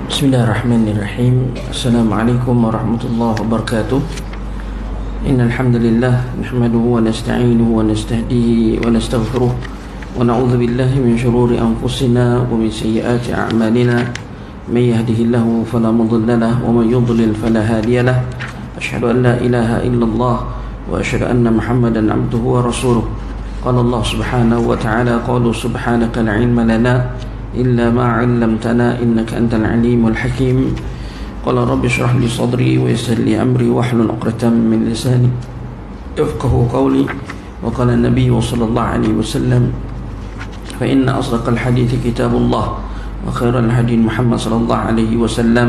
Bismillahirrahmanirrahim. Assalamualaikum warahmatullahi wabarakatuh. Innal hamdalillah nahmaduhu wa nasta'inuhu wa nastahdihi wa nastaghfiruh wa na'udzu billahi min shururi anfusina wa min sayyiati a'malina. May yahdihillahu fala mudilla lahu wa may yudlil fala hadiya lahu. Asyhadu an la ilaha illallah wa asyhadu anna Muhammadan 'abduhu wa rasuluh. Qala Allah subhanahu wa ta'ala, qalu subhanaka la 'ilma lana إلا ما علمتنا إنك أنت العليم الحكيم. قال رب اشرح لي صدري ويسر لي أمري واحلل عقدة من لساني يفقهوا قولي. وقال النبي صلى الله عليه وسلم فإن أصدق الحديث كتاب الله وخير الهدي محمد صلى الله عليه وسلم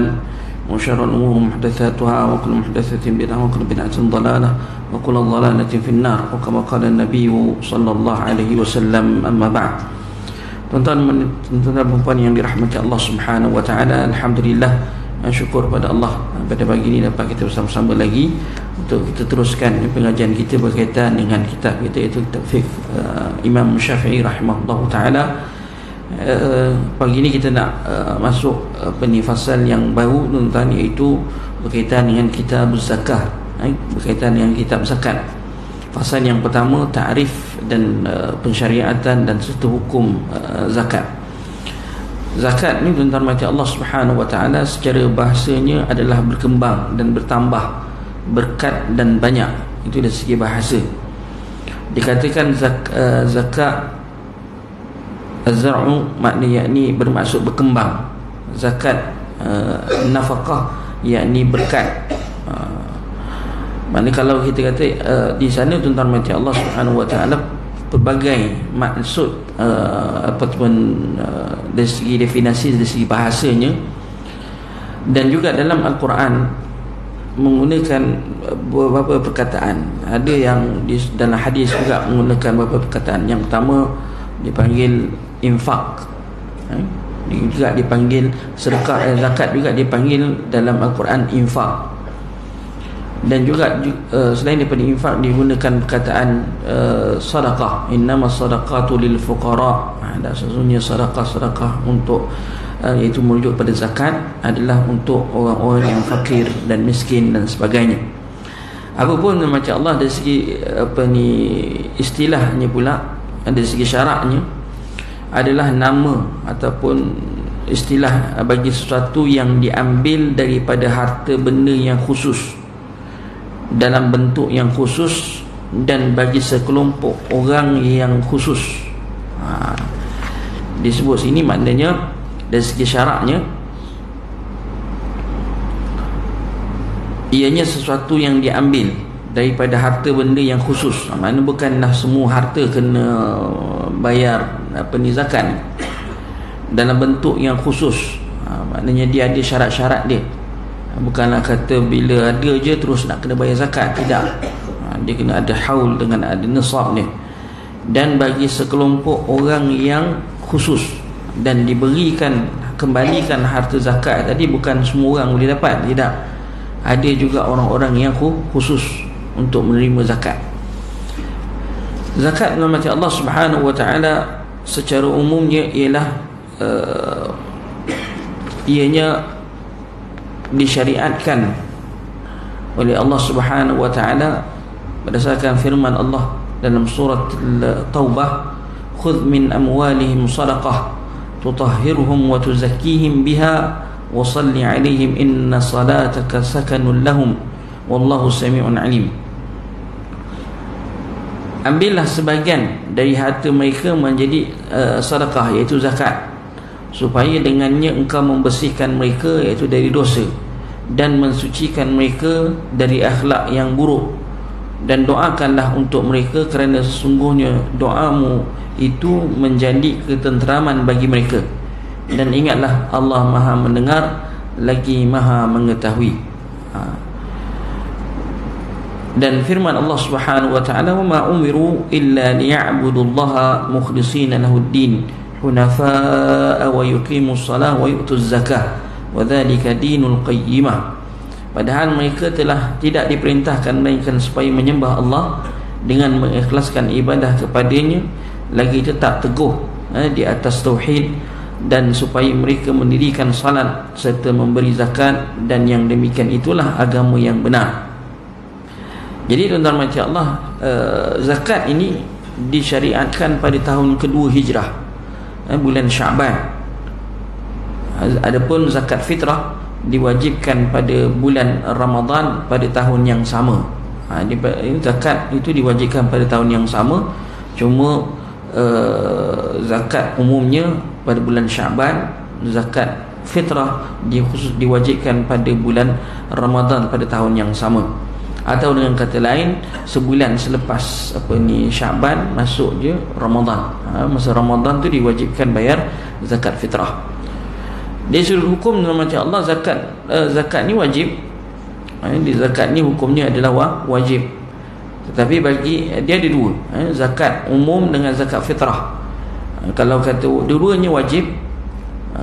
وشر الأمور محدثاتها وكل محدثة بدعة وكل بدعة ضلالة وكل ضلالة في النار وكما قال النبي صلى الله عليه وسلم. أما بعد. Tuan-tuan dan puan yang dirahmati Allah Subhanahu wa taala, alhamdulillah, syukur pada Allah pada pagi ini dapat kita bersama-sama lagi untuk kita teruskan pengajian kita berkaitan dengan kitab kita, iaitu kitab fiqh Imam Syafi'i rahimahullah taala. Pagi ini kita nak masuk fasal yang baru, tuan-tuan, iaitu berkaitan dengan kitab zakah, berkaitan dengan kitab zakat. Fasal yang pertama, ta'rif dan pensyariatan dan serta hukum zakat. Zakat ni, tuan-tuan mati Allah Subhanahu wa taala, secara bahasanya adalah berkembang dan bertambah, berkat dan banyak. Itu dari segi bahasa. Dikatakan zakat az-zar'u, maknanya yakni bermaksud berkembang. Zakat nafaqah yakni berkat. Maknanya kalau kita kata di sana, tuan-tuan mati Allah Subhanahu wa taala, pelbagai maksud ataupun dari segi definisi, dari segi bahasanya, dan juga dalam Al-Quran menggunakan beberapa perkataan. Ada yang dalam hadis juga menggunakan beberapa perkataan. Yang pertama dipanggil infak, juga dipanggil sedekah. Zakat juga dipanggil dalam Al-Quran infak. Dan juga selain daripada infak digunakan perkataan sedekah, innamas sadaqatu lil fuqara. Ada sesungguhnya sedekah untuk iaitu merujuk pada zakat adalah untuk orang-orang yang fakir dan miskin dan sebagainya. Apapun macam Allah dari segi istilahnya pula, dari segi syaraknya adalah nama ataupun istilah bagi sesuatu yang diambil daripada harta benda yang khusus, dalam bentuk yang khusus, dan bagi sekelompok orang yang khusus. Disebut sini maknanya dari segi syaraknya ianya sesuatu yang diambil daripada harta benda yang khusus. Maknanya bukanlah semua harta kena bayar zakat, dalam bentuk yang khusus. Maknanya dia ada syarat-syarat dia. Bukanlah kata bila ada je terus nak kena bayar zakat. Tidak. Dia kena ada haul dengan ada nisab ni. Dan bagi sekelompok orang yang khusus, dan diberikan, kembalikan harta zakat tadi, bukan semua orang boleh dapat. Tidak. Ada juga orang-orang yang khusus untuk menerima zakat. Zakat dalam mata Allah Subhanahu wa taala secara umumnya ialah ianya disyariatkan oleh Allah Subhanahu wa taala berdasarkan firman Allah dalam surat Taubah, khudh min amwalihim sadaqah tutahhiruhum wa tuzakkihim biha wa salli alaihim inna salataka sakanun lahum wallahu sami'un alim. Ambillah sebahagian dari harta mereka menjadi sedekah, iaitu zakat, supaya dengannya engkau membersihkan mereka, iaitu dari dosa, dan mensucikan mereka dari akhlak yang buruk. Dan doakanlah untuk mereka, kerana sesungguhnya doamu itu menjadi ketenteraman bagi mereka. Dan ingatlah Allah Maha mendengar lagi Maha mengetahui. Dan firman Allah Subhanahu wa taala, wa ma umiru illa liya'budullaha mukhlishina lahuddin hunafa'a wa yuqimus salah wa yu'tuz zakah wa dzalika dinul qayyimah. Padahal mereka telah tidak diperintahkan melainkan supaya menyembah Allah dengan mengikhlaskan ibadah kepadanya, lagi tetap teguh di atas tauhid, dan supaya mereka mendirikan salat serta memberi zakat, dan yang demikian itulah agama yang benar. Jadi tuan-tuan macam Allah, zakat ini disyariatkan pada tahun kedua hijrah, bulan Syaban. Adapun zakat fitrah diwajibkan pada bulan Ramadan pada tahun yang sama. Zakat itu diwajibkan pada tahun yang sama, cuma zakat umumnya pada bulan Syaban, zakat fitrah khusus diwajibkan pada bulan Ramadan pada tahun yang sama. Atau dengan kata lain, sebulan selepas Syaban masuk je Ramadan. Masa Ramadan tu diwajibkan bayar zakat fitrah. Dari sudut hukum macam Allah, zakat ni wajib. Di zakat ni hukumnya adalah wajib. Tetapi bagi dia ada dua, zakat umum dengan zakat fitrah. Kalau kata dua-duanya wajib,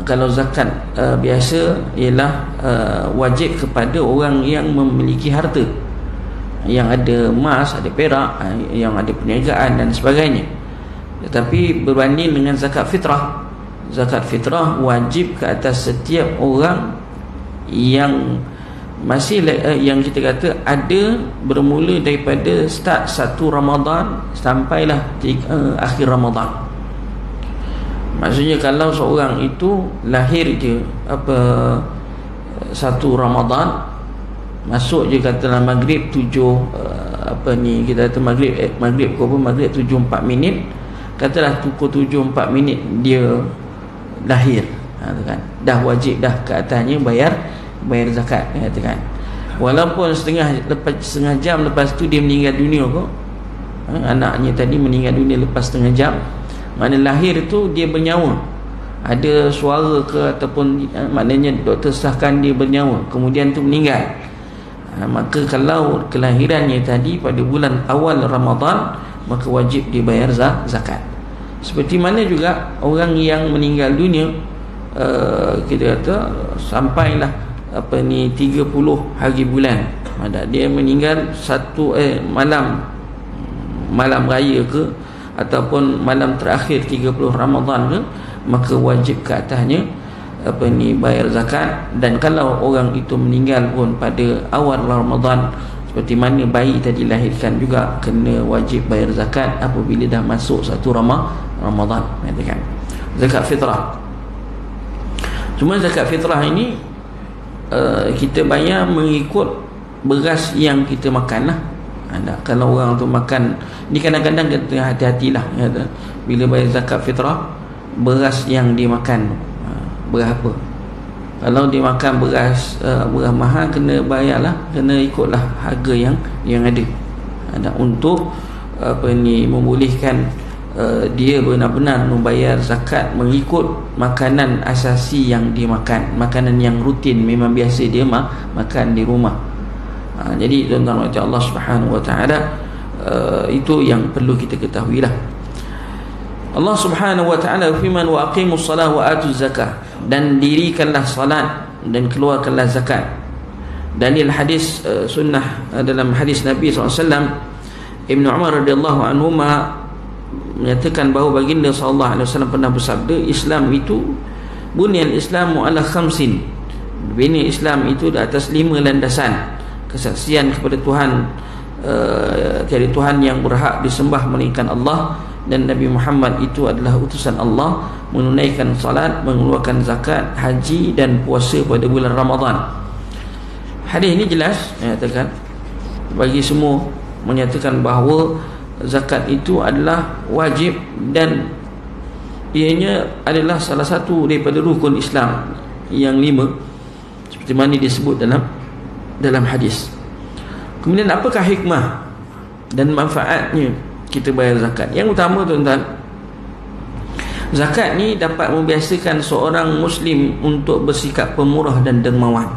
kalau zakat biasa ialah wajib kepada orang yang memiliki harta, yang ada emas, ada perak, yang ada perniagaan dan sebagainya. Tetapi berbanding dengan zakat fitrah wajib ke atas setiap orang yang masih yang kita kata ada bermula daripada start 1 Ramadan sampailah akhir Ramadan. Maksudnya kalau seorang itu lahir je 1 Ramadan, masuk je katalah maghrib 7 kita kata maghrib 7:04 minit, katalah pukul 7:04 minit dia lahir, kan dah wajib dah ke atasnya bayar zakat, katakan. Walaupun setengah jam lepas tu dia meninggal dunia kok, anaknya tadi meninggal dunia lepas setengah jam, mana lahir tu dia bernyawa, ada suara ke ataupun maknanya doktor sahkan dia bernyawa, kemudian tu meninggal, maka kalau kelahirannya tadi pada bulan awal Ramadan, maka wajib dia bayar zakat. Seperti mana juga orang yang meninggal dunia, kita kata sampailah 30 hari bulan, dia meninggal malam raya ke ataupun malam terakhir 30 Ramadan ke, maka wajib ke atasnya bayar zakat. Dan kalau orang itu meninggal pun pada awal Ramadan, seperti mana bayi tadi lahirkan juga, kena wajib bayar zakat apabila dah masuk 1 Ramadan, katakan. Zakat fitrah. Cuma zakat fitrah ini kita bayar mengikut beras yang kita makan lah. Kalau orang tu makan ni, kadang-kadang kita hati-hatilah, bila bayar zakat fitrah, beras yang dia makan berapa. Kalau dia makan beras mahal, kena bayarlah, kena ikutlah harga yang ada. Untuk membolehkan dia benar-benar membayar zakat mengikut makanan asasi yang dia makan, makanan yang rutin memang biasa dia makan di rumah. Jadi tuan-tuan macam Allah Subhanahu wa taala, itu yang perlu kita ketahui lah. Allah Subhanahu wa taala firman, wa aqimus salah wa atuz zakah, dan dirikanlah salat dan keluarkanlah zakat. Dalil hadis sunnah dalam hadis Nabi SAW, Ibnu Umar radhiyallahu anhu menyatakan bahawa baginda sallallahu alaihi wasallam pernah bersabda, Islam itu bunyal Islamu ala khamsin, bina Islam itu di atas 5 landasan: kesaksian kepada Tuhan, tiada Tuhan yang berhak disembah melainkan Allah, dan Nabi Muhammad itu adalah utusan Allah, menunaikan salat, mengeluarkan zakat, haji dan puasa pada bulan Ramadan. Hadis ini jelas menyatakan bagi semua, menyatakan bahawa zakat itu adalah wajib dan ianya adalah salah satu daripada rukun Islam yang 5, seperti mana disebut dalam hadis. Kemudian apakah hikmah dan manfaatnya kita bayar zakat? Yang utama tuan-tuan, zakat ni dapat membiasakan seorang Muslim untuk bersikap pemurah dan dermawan,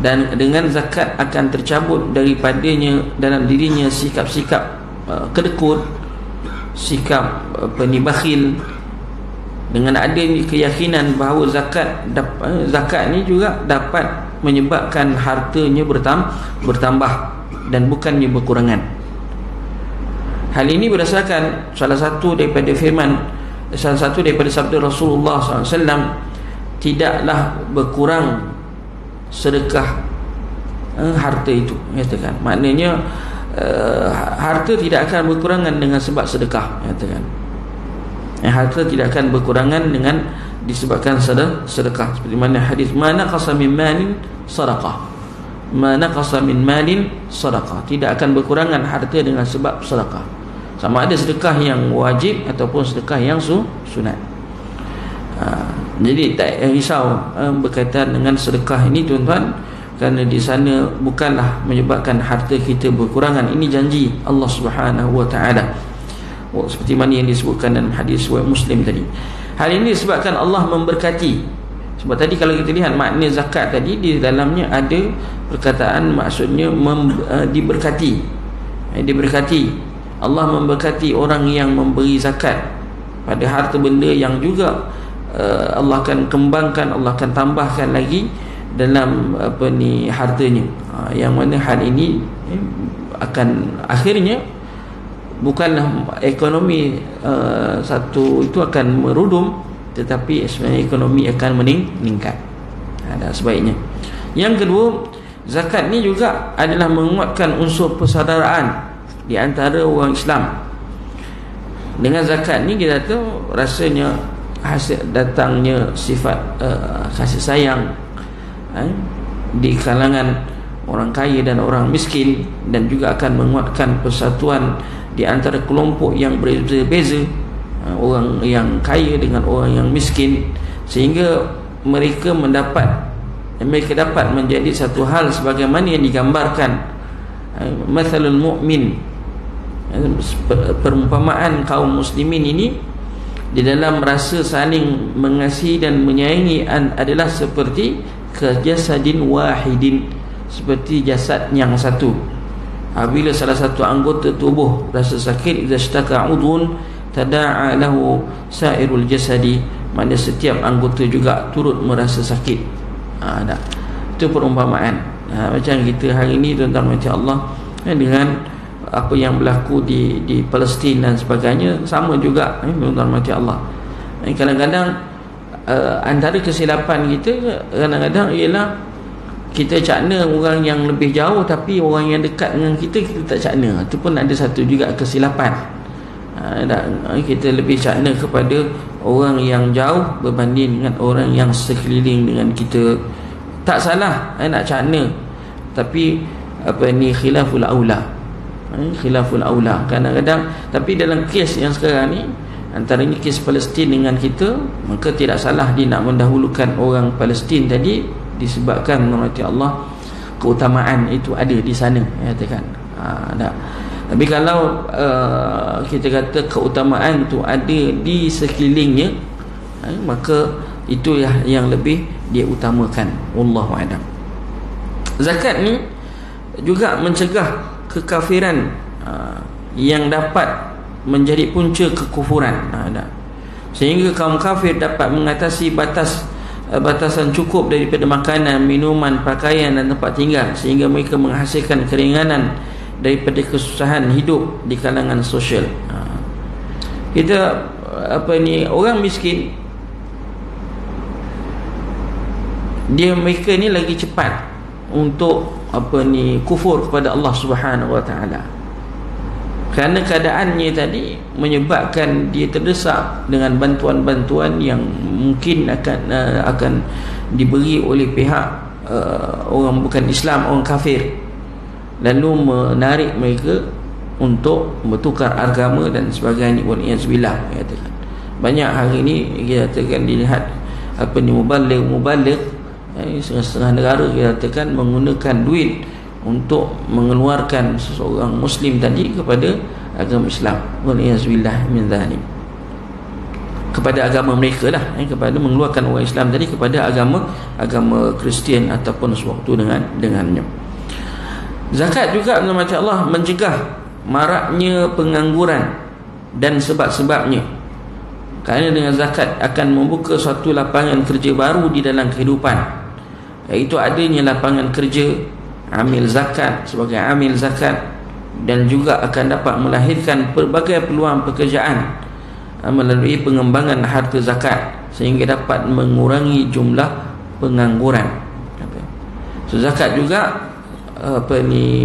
dan dengan zakat akan tercabut daripadanya dalam dirinya sikap-sikap kedekut, sikap bakhil. Dengan adanya keyakinan bahawa zakat ni juga dapat menyebabkan hartanya bertambah dan bukannya berkurangan. Hal ini berdasarkan salah satu daripada firman salah satu daripada sabda Rasulullah SAW, tidaklah berkurang sedekah harta itu, katakan. Maknanya harta tidak akan berkurangan dengan sebab sedekah, katakan. Harta tidak akan berkurangan dengan disebabkan sedekah. Seperti mana hadis, ma naqasa min malin sadaqah, ma naqasa min malin sadaqah, tidak akan berkurangan harta dengan sebab sedekah, sama ada sedekah yang wajib ataupun sedekah yang sunat. Jadi tak risau berkaitan dengan sedekah ini, tuan-tuan, kerana di sana bukanlah menyebabkan harta kita berkurangan. Ini janji Allah Subhanahu wa taala, seperti mana yang disebutkan dalam hadis riwayat Muslim tadi. Hal ini disebabkan Allah memberkati. Sebab tadi kalau kita lihat makna zakat tadi, di dalamnya ada perkataan maksudnya diberkati. Diberkati. Allah memberkati orang yang memberi zakat pada harta benda yang juga Allah akan kembangkan, Allah akan tambahkan lagi dalam hartanya. Yang mana hal ini akan akhirnya bukanlah ekonomi satu itu akan merudum, tetapi sebenarnya ekonomi akan meningkat. Ada sebaiknya. Yang kedua, zakat ni juga adalah menguatkan unsur persaudaraan di antara orang Islam. Dengan zakat ni kita tahu rasanya hasil datangnya sifat kasih sayang di kalangan orang kaya dan orang miskin, dan juga akan menguatkan persatuan di antara kelompok yang berbeza-beza, orang yang kaya dengan orang yang miskin, sehingga mereka dapat menjadi satu hal sebagaimana yang digambarkan mathalul mu'min, perumpamaan kaum muslimin ini di dalam rasa saling mengasihi dan menyayangi adalah seperti kajasadin wahidin, seperti jasad yang satu. Apabila salah satu anggota tubuh rasa sakit, idza ishtaka udhun tada'a lahu sa'irul jasadi, makna setiap anggota juga turut merasa sakit. Itu perumpamaan. Macam kita hari ini, tuan-tuan macam Allah, dengan apa yang berlaku di Palestin dan sebagainya, sama juga, tuan-tuan macam Allah. Kadang-kadang antara kesilapan kita kadang-kadang ialah kita cakna orang yang lebih jauh, tapi orang yang dekat dengan kita tak cakna. Itu pun ada satu juga kesilapan. Kita lebih cakna kepada orang yang jauh berbanding dengan orang yang sekeliling dengan kita. Tak salah nak cakna, tapi khilaful aula. Khilaful aula kadang-kadang. Tapi dalam kes yang sekarang ni, antaranya kes Palestin dengan kita, maka tidak salah dia nak mendahulukan orang Palestin tadi, disebabkan menurut Allah keutamaan itu ada di sana, katakan. Tapi kalau kita kata keutamaan itu ada di sekelilingnya, maka itu yang lebih dia utamakan. Wallahu a'lam. Zakat ni juga mencegah kekafiran yang dapat menjadi punca kekufuran. Sehingga kaum kafir dapat mengatasi batasan cukup daripada makanan, minuman, pakaian dan tempat tinggal, sehingga mereka menghasilkan keringanan daripada kesusahan hidup di kalangan sosial. Kita orang miskin, mereka ni lagi cepat untuk kufur kepada Allah Subhanahu wa taala. Kerana keadaannya tadi menyebabkan dia terdesak dengan bantuan-bantuan yang mungkin akan diberi oleh pihak orang bukan Islam, orang kafir, lalu menarik mereka untuk bertukar agama dan sebagainya. Waliyazbillah, katakan. Banyak hari ini kita katakan dilihat mubaligh setengah negara kita katakan menggunakan duit untuk mengeluarkan seseorang Muslim tadi kepada agama Islam. Waliyazbillah min dzalik, kepada agama mereka lah, kepada mengeluarkan orang Islam tadi kepada agama Kristian ataupun sewaktu dengannya. Zakat juga macam Allah mencegah maraknya pengangguran dan sebab-sebabnya. Kerana dengan zakat akan membuka suatu lapangan kerja baru di dalam kehidupan, iaitu adanya lapangan kerja amil zakat sebagai amil zakat, dan juga akan dapat melahirkan pelbagai peluang pekerjaan melalui pengembangan harta zakat sehingga dapat mengurangi jumlah pengangguran. So zakat juga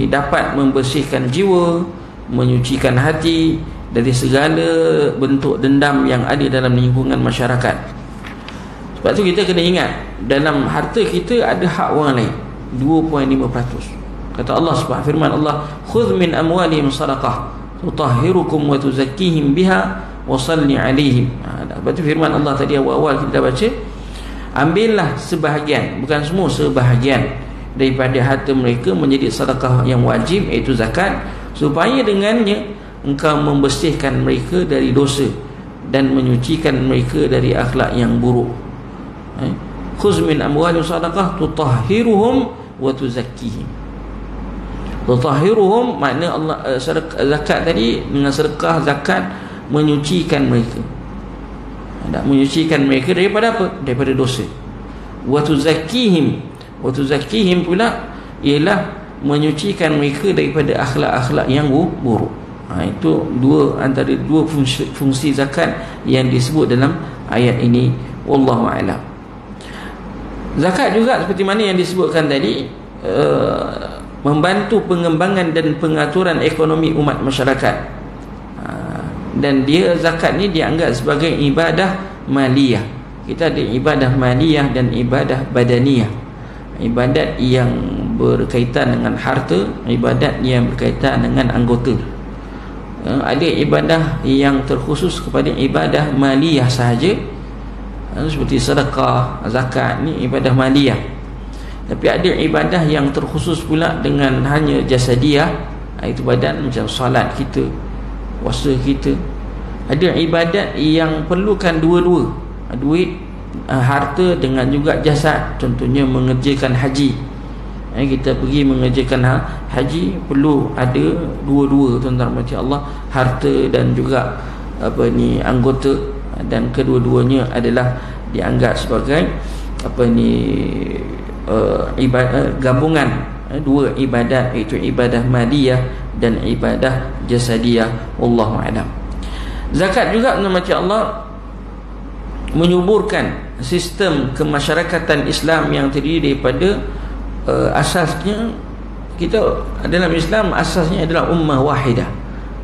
dapat membersihkan jiwa, menyucikan hati dari segala bentuk dendam yang ada dalam lingkungan masyarakat. Sebab tu kita kena ingat, dalam harta kita ada hak orang lain 2.5%. Kata Allah subhanahu firman Allah, khudh min amwalihim sadaqah tutahhirukum wa tuzakkihim biha wa salli alaihim. Lepas tu firman Allah tadi awal-awal kita dah baca, ambillah sebahagian, bukan semua, sebahagian daripada harta mereka menjadi sedekah yang wajib, iaitu zakat, supaya dengannya engkau membersihkan mereka dari dosa dan menyucikan mereka dari akhlak yang buruk. Khuz min amwalihim sadaqah tutahhiruhum wa tuzakkihim. Tutahhiruhum makna Allah zakat tadi dengan sedekah zakat menyucikan mereka. Menyucikan mereka daripada apa? Daripada dosa. Wa tuzakkihim, wa tuzakkihim pula ialah menyucikan mereka daripada akhlak-akhlak yang buruk. Itu antara dua fungsi zakat yang disebut dalam ayat ini. Wallahu a'lam. Zakat juga seperti mana yang disebutkan tadi, membantu pengembangan dan pengaturan ekonomi umat masyarakat. Dan dia zakat ni dianggap sebagai ibadah maliyah. Kita ada ibadah maliyah dan ibadah badaniyah. Ibadat yang berkaitan dengan harta, ibadat yang berkaitan dengan anggota. Ada ibadah yang terkhusus kepada ibadah maliyah sahaja, seperti sedekah, zakat, ni ibadah maliyah. Tapi ada ibadah yang terkhusus pula dengan hanya jasadiah, itu badan, macam solat kita, puasa kita. Ada ibadat yang perlukan dua-dua, duit, harta dengan juga jasad. Contohnya mengerjakan haji. Kita pergi mengerjakan haji, perlu ada dua-dua, tuan-tuan rahmati Allah, harta dan juga anggota, dan kedua-duanya adalah dianggap sebagai gabungan dua ibadat, iaitu ibadah maliyah dan ibadah jasadiyah. Wallahu a'lam. Zakat juga rahmati Allah menyuburkan sistem kemasyarakatan Islam yang terdiri daripada asasnya, kita dalam Islam asasnya adalah ummah wahidah,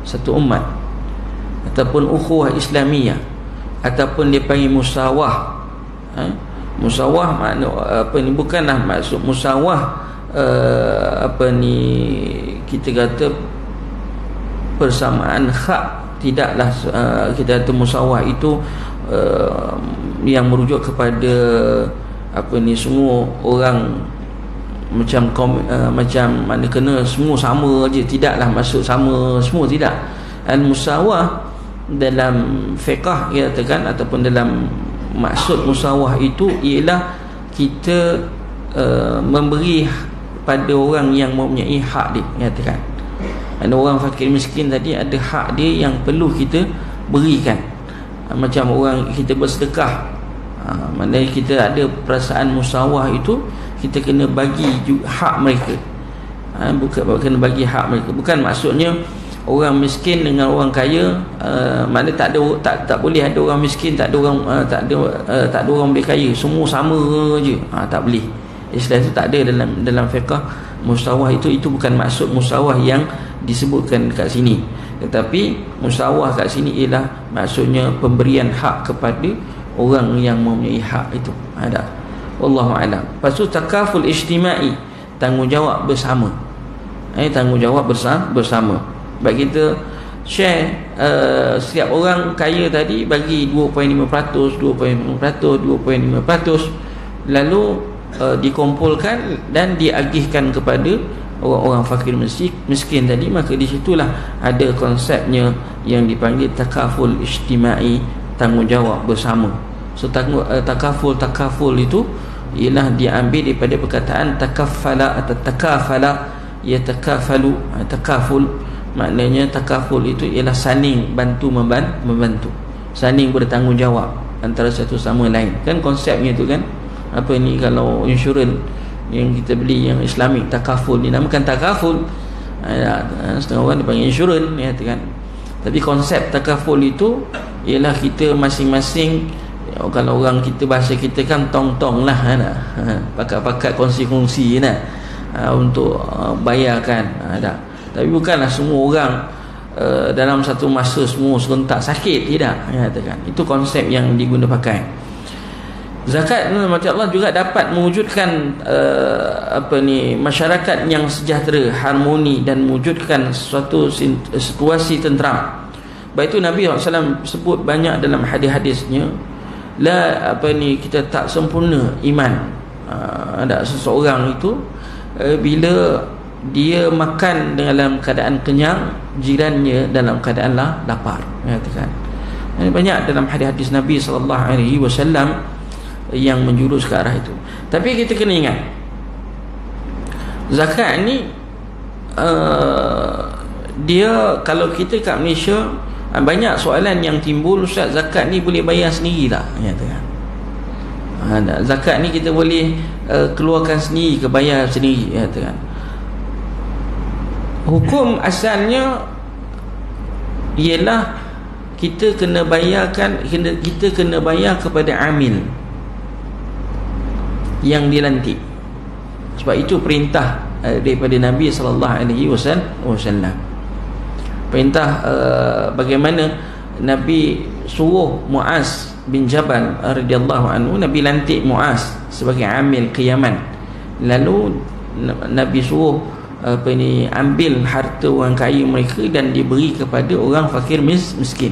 satu umat, ataupun ukhuwah Islamiyah, ataupun dia panggil musawah. Musawah makna bukanlah maksud musawah kita kata persamaan hak. Tidaklah kita kata musawah itu yang merujuk kepada semua orang macam mana kena semua sama aja. Tidaklah maksud sama semua, tidak. Al-musawah dalam fiqh katakan, ataupun dalam maksud musawah itu ialah kita memberi pada orang yang mempunyai hak dia, katakan. Ada orang fakir miskin tadi, ada hak dia yang perlu kita berikan. Macam orang kita bersedekah, maknanya kita ada perasaan musawah itu, kita kena bagi hak mereka. Bukan kena bagi hak mereka. Bukan maksudnya orang miskin dengan orang kaya, maknanya tak boleh ada orang miskin, tak ada orang boleh kaya, semua sama je. Tak boleh. Istilah itu tak ada dalam fiqh musawah itu bukan maksud musawah yang disebutkan kat sini. Tetapi musawah kat sini ialah maksudnya pemberian hak kepada orang yang mempunyai hak itu. Ada. Wallahu a'lam. Lepas tu takaful ijtimai, tanggungjawab bersama. Tanggungjawab bersama. Baik kita share, setiap orang kaya tadi bagi 2.5%, 2.5%, lalu dikumpulkan dan diagihkan kepada orang-orang fakir miskin tadi. Maka di situlah ada konsepnya yang dipanggil takaful ijtimai, tanggungjawab bersama. So takaful itu ialah diambil daripada perkataan takaffala atau takafala, yatakafalu. Takaful maknanya, takaful itu ialah saling bantu membantu, saling bertanggungjawab antara satu sama lain. Kan konsepnya itu kan. Kalau insurans yang kita beli yang Islamik, takaful, dinamakan takaful. Setengah orang dipanggil insurans, kan. Tapi konsep takaful itu ialah kita masing-masing, kalau orang kita, bahasa kita kan tong-tong lah, pakat-pakat kongsi-kongsi untuk bayarkan. Tapi bukanlah semua orang dalam satu masa semua serentak sakit, tidak, katakan. Itu konsep yang diguna pakai. Zakat macam Allah juga dapat mewujudkan masyarakat yang sejahtera, harmoni, dan mewujudkan suatu situasi tenteram. Baik itu Nabi SAW sebut banyak dalam hadis-hadisnya, kita tak sempurna iman. Ada seseorang itu bila dia makan dalam keadaan kenyang, jirannya dalam keadaan lapar, katakan. Banyak dalam hadis-hadis Nabi SAW yang menjurus ke arah itu. Tapi kita kena ingat, zakat ni dia, kalau kita kat Malaysia, banyak soalan yang timbul, Ustaz, zakat ni boleh bayar sendiri tak? Zakat ni kita boleh keluarkan sendiri ke bayar sendiri, katakan. Hukum asalnya ialah kita kena bayar kepada amil yang dilantik. Sebab itu perintah daripada Nabi SAW. Perintah bagaimana Nabi suruh Muaz bin Jabal radhiyallahu anhu, Nabi lantik Muaz sebagai amil ke Yaman. Lalu Nabi suruh ambil harta orang kaya mereka dan diberi kepada orang fakir miskin.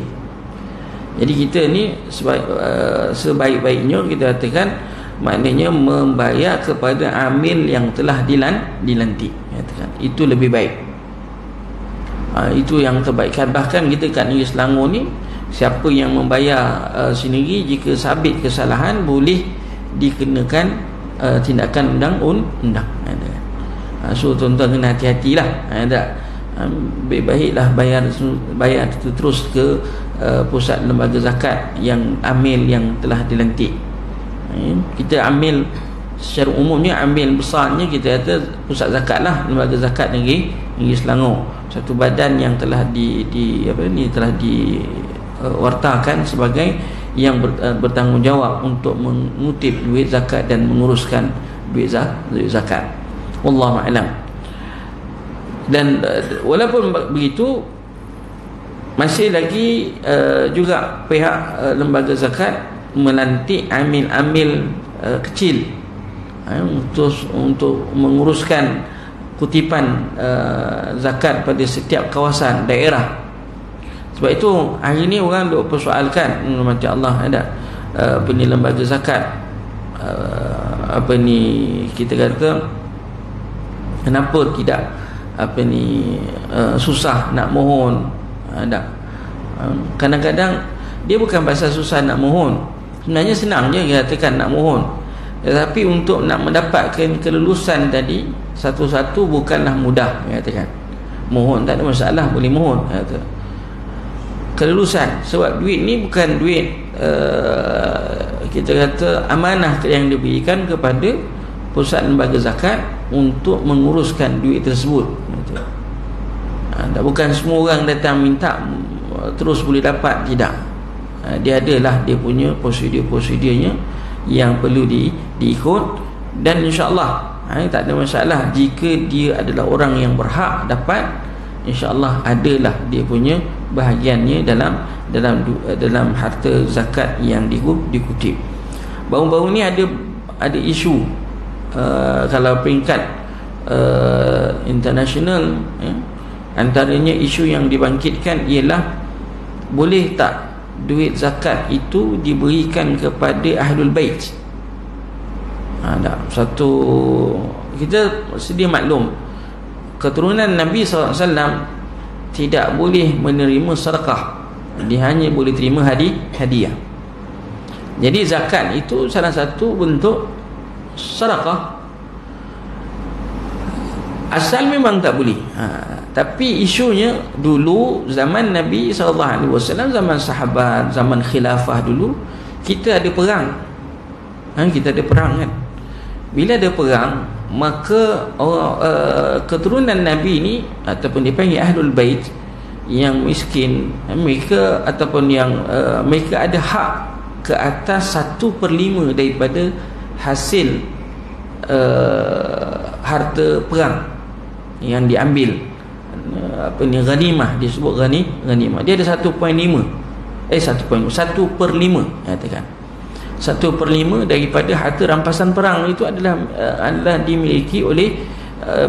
Jadi kita ni sebaik-baiknya kita katakan, maknanya membayar kepada amil yang telah dilantik, katakan. Itu lebih baik. Itu yang terbaik. Bahkan kita kat negeri Selangor ni, siapa yang membayar sendiri, jika sabit kesalahan, boleh dikenakan tindakan undang-undang. So tuan-tuan kena hati-hatilah. Baik-baiklah bayar itu terus ke pusat lembaga zakat yang amil yang telah dilantik. Kita ambil secara umumnya, ambil besarnya kita kata pusat zakat lah, lembaga zakat negeri Selangor, satu badan yang telah telah diwartakan sebagai yang bertanggungjawab untuk mengutip duit zakat dan menguruskan duit zakat. Wallahu a'lam. Dan walaupun begitu, masih lagi juga pihak lembaga zakat melantik amil-amil kecil untuk menguruskan kutipan zakat pada setiap kawasan daerah. Sebab itu hari ini orang duk persoalkan, macam Allah ada lembaga zakat, kita kata kenapa tidak susah nak mohon. Kadang-kadang dia bukan pasal susah nak mohon, sebenarnya senang je dia katakan nak mohon. Tetapi untuk nak mendapatkan kelulusan tadi satu-satu bukanlah mudah, dia katakan. Mohon tak ada masalah, boleh mohon, kata. Kelulusan, sebab duit ni bukan duit kita kata amanah yang diberikan kepada pusat lembaga zakat untuk menguruskan duit tersebut. Bukan semua orang datang minta terus boleh dapat, tidak. Dia adalah dia punya prosedur-prosedurnya yang perlu diikut, dan insya-Allah tak ada masalah jika dia adalah orang yang berhak dapat. InsyaAllah adalah dia punya bahagiannya dalam harta zakat yang dikutip. Baru-baru ni ada isu kalau peringkat international, antaranya isu yang dibangkitkan ialah boleh tak duit zakat itu diberikan kepada Ahlul Bait. Satu, kita sedia maklum, keturunan Nabi SAW tidak boleh menerima sedekah, dia hanya boleh terima hadiah. Jadi zakat itu salah satu bentuk sedekah. Asal memang tak boleh, tapi isunya dulu zaman Nabi SAW, zaman sahabat, zaman khilafah dulu, kita ada perang. Kita ada perang kan. Bila ada perang, maka keturunan Nabi ni ataupun dipanggil Ahlul Bait, yang miskin, mereka ataupun yang mereka ada hak ke atas 1/5 daripada hasil harta perang yang diambil, ghanimah, disebut ghanimah. Dia ada 1/5 katakan 1/5 daripada harta rampasan perang itu adalah dimiliki oleh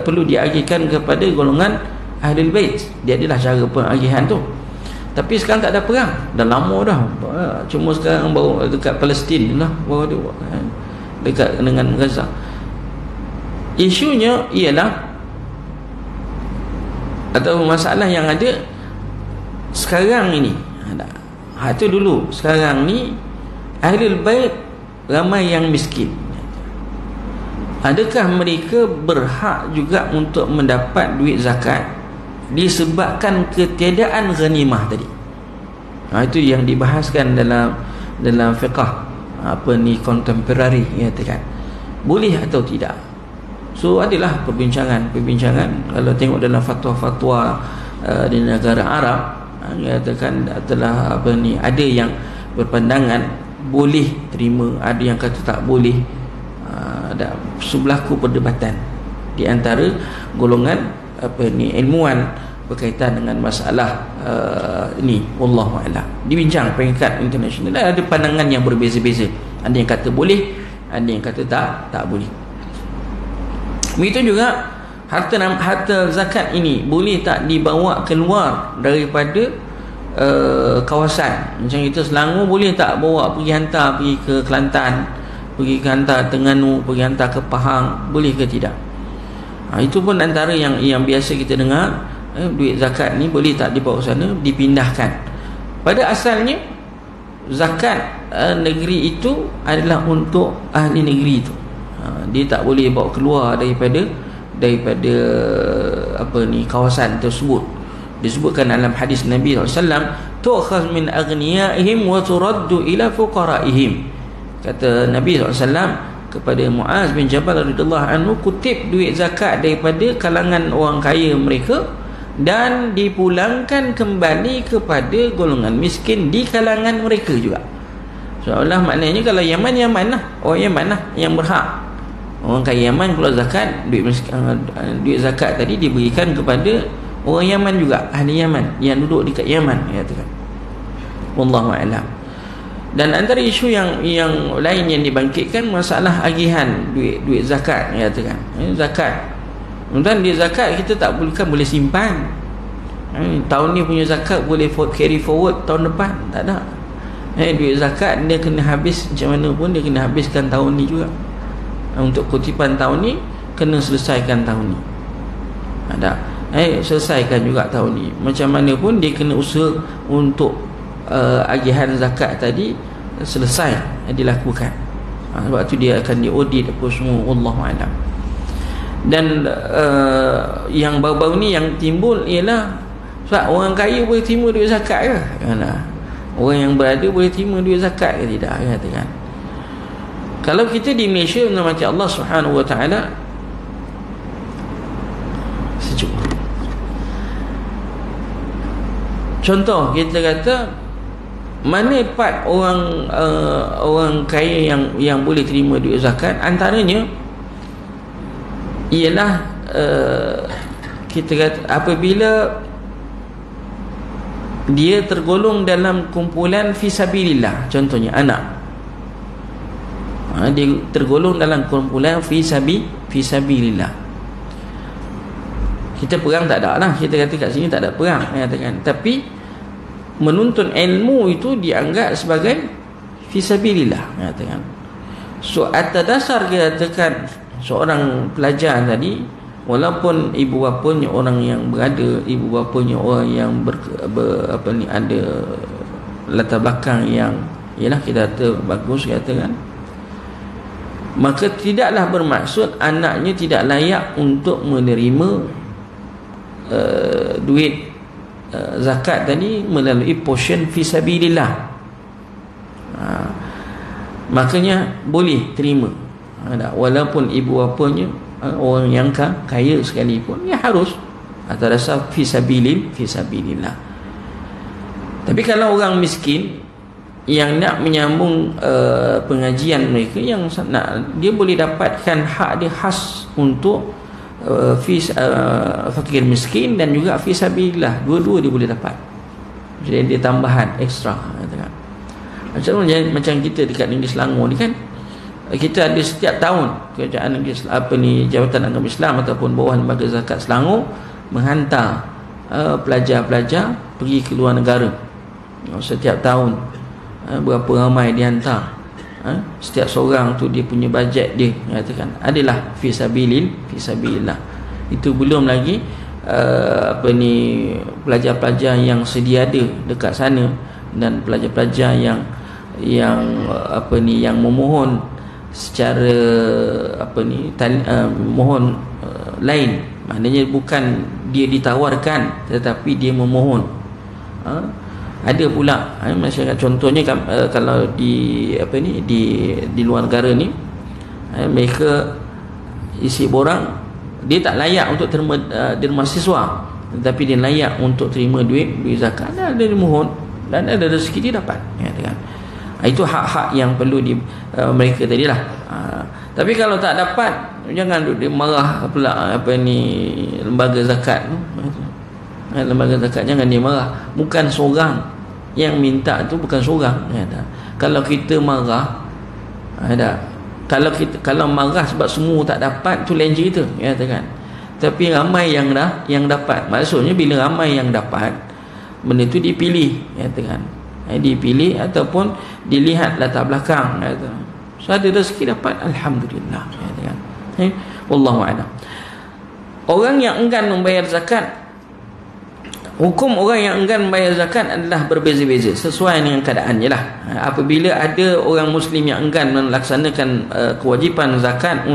perlu diagihkan kepada golongan Ahlul Bait. Dia adalah cara pengagihan tu. Tapi sekarang tak ada perang, dah lama dah. Cuma sekarang baru dekat Palestin lah, baru ada dekat dengan Gaza. Isunya ialah, atau masalah yang ada sekarang ini, tu dulu, sekarang ni Ahlul Bait ramai yang miskin. Adakah mereka berhak juga untuk mendapat duit zakat disebabkan ketiadaan ghanimah tadi? Itu yang dibahaskan dalam fiqh contemporary, katakan boleh atau tidak. So adalah perbincangan kalau tengok dalam fatwa-fatwa di negara Arab, katakan telah ada yang berpandangan boleh terima, ada yang kata tak boleh. Ada sebelaku perdebatan di antara golongan ilmuwan berkaitan dengan masalah ni. Wallahu a'lam. Dibincang peringkat internasional dan ada pandangan yang berbeza-beza. Ada yang kata boleh, ada yang kata tak boleh. Begitu juga harta zakat ini boleh tak dibawa keluar daripada kawasan. Macam kita Selangor, boleh tak bawa pergi hantar pergi ke Kelantan, pergi ke hantar Terengganu, pergi hantar ke Pahang, boleh ke tidak? Itu pun antara yang biasa kita dengar. Duit zakat ni boleh tak dibawa ke sana, dipindahkan. Pada asalnya zakat negeri itu adalah untuk ahli negeri itu. Dia tak boleh bawa keluar daripada kawasan tersebut. Disebutkan dalam hadis Nabi SAW, tu'khaz min aghniyaihim wa turaddu ila fuqaraihim. Kata Nabi SAW kepada Muaz bin Jabal radhiyallahu anhu, kutip duit zakat daripada kalangan orang kaya mereka dan dipulangkan kembali kepada golongan miskin di kalangan mereka juga. Seolah maknanya kalau Yaman lah, orang Yaman lah yang berhak. Orang kaya Yaman keluar zakat, duit zakat tadi diberikan kepada orang Yaman juga, ahli Yaman yang duduk dekat Yaman, katakan. Wallahu a'lam. Dan antara isu yang lain yang dibangkitkan masalah agihan duit zakat, katakan. Zakat. Kemudian dia zakat kita boleh simpan. Tahun ni punya zakat boleh carry forward tahun depan, tak ada. Duit zakat dia kena habis macam mana pun, dia kena habiskan tahun ni juga. Untuk kutipan tahun ni kena selesaikan tahun ni. Ada. Selesaikan juga tahun ni. Macam mana pun dia kena usaha untuk agihan zakat tadi selesai dilakukan. Sebab tu dia akan diaudit apa semua. Wallahu a'lam. Dan yang baru-baru ni yang timbul ialah sebab orang kaya boleh terima duit zakat ke? Orang yang berada boleh terima duit zakat ke tidak? Katakan. Kalau kita di Malaysia menamati Allah Subhanahu wa taala, sejuk. Contoh kita kata, mana part orang kaya yang boleh terima duit zakat? Antaranya ialah kita kata apabila dia tergolong dalam kumpulan fisabilillah. Contohnya anak, dia tergolong dalam kumpulan fisabilillah. Kita perang tak ada lah, kita kata kat sini tak ada perang, katakan. Tapi menuntun ilmu itu dianggap sebagai fisabilillah, katakan. So atas dasar kita katakan seorang pelajar tadi, walaupun ibu bapanya orang yang berada, ibu bapanya orang yang ada latar belakang yang ialah kita kata bagus, katakan, maka tidaklah bermaksud anaknya tidak layak untuk menerima duit zakat tadi melalui portion fisabilillah. Makanya boleh terima, walaupun ibu bapanya orang yang kaya sekalipun, ya harus atas dasar fisabilillah. Tapi kalau orang miskin yang nak menyambung pengajian mereka, yang dia boleh dapatkan hak dia khas untuk fakir miskin dan juga fi sabilillah, dua-dua dia boleh dapat. Jadi dia tambahan ekstra, katakan. Macam kita dekat negeri Selangor ni kan, kita ada setiap tahun kerajaan Jabatan Agama Islam ataupun bawah lembaga zakat Selangor menghantar pelajar-pelajar pergi ke luar negara. Setiap tahun berapa ramai dihantar. Setiap seorang tu dia punya bajet dia, katakan adalah fi sabilillah. Itu belum lagi pelajar-pelajar yang sedia ada dekat sana dan pelajar-pelajar yang memohon secara mohon lain, maknanya bukan dia ditawarkan tetapi dia memohon. Ada pula masyarakat, contohnya kalau di luar negara ni, mereka isi borang, dia tak layak untuk terima dia mahasiswa, tetapi dia layak untuk terima duit zakat. Ada dia mohon dan ada rezeki dia dapat, kan? Itu hak-hak yang perlu mereka tadilah. Tapi kalau tak dapat, jangan dia marah pula lembaga zakat. Lembaga zakat jangan dia marah. Bukan seorang yang minta tu, bukan seorang. Kalau kita marah, kalau marah sebab semua tak dapat, tu lain cerita, kan? Tapi ramai yang dapat. Maksudnya bila ramai yang dapat, benda tu dipilih, kan? Dipilih ataupun dilihat latar belakang, so ada rezeki dapat, alhamdulillah, kan? Wallahu a'lam. Orang yang enggan membayar zakat, hukum orang yang enggan membayar zakat adalah berbeza-beza sesuai dengan keadaannya lah. Apabila ada orang muslim yang enggan melaksanakan kewajipan zakat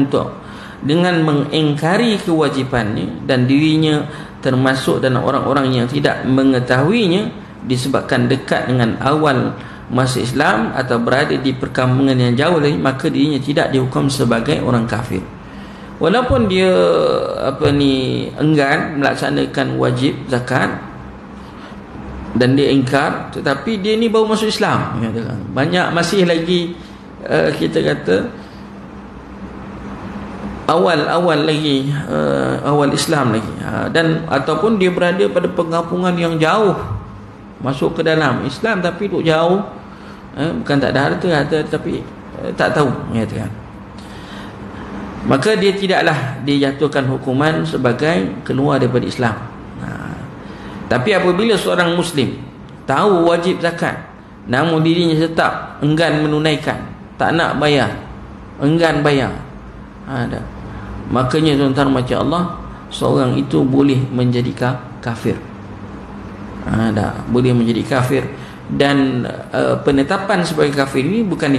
dengan mengingkari kewajipannya dan dirinya termasuk dalam orang-orang yang tidak mengetahuinya disebabkan dekat dengan awal masa Islam atau berada di perkampungan yang jauh lagi, maka dirinya tidak dihukum sebagai orang kafir. Walaupun dia enggan melaksanakan wajib zakat dan dia ingkar, tetapi dia ni baru masuk Islam. Banyak masih lagi kita kata awal lagi, awal Islam lagi, dan ataupun dia berada pada perkampungan yang jauh, masuk ke dalam Islam tapi duduk jauh, bukan tak ada harta tapi tak tahu, kan? Maka dia tidaklah dijatuhkan hukuman sebagai keluar daripada Islam. Tapi apabila seorang muslim tahu wajib zakat, namun dirinya tetap enggan menunaikan, tak nak bayar, enggan bayar, makanya tuan-tuan macam Allah, seorang itu boleh menjadi kafir. Boleh menjadi kafir. Dan penetapan sebagai kafir ini bukan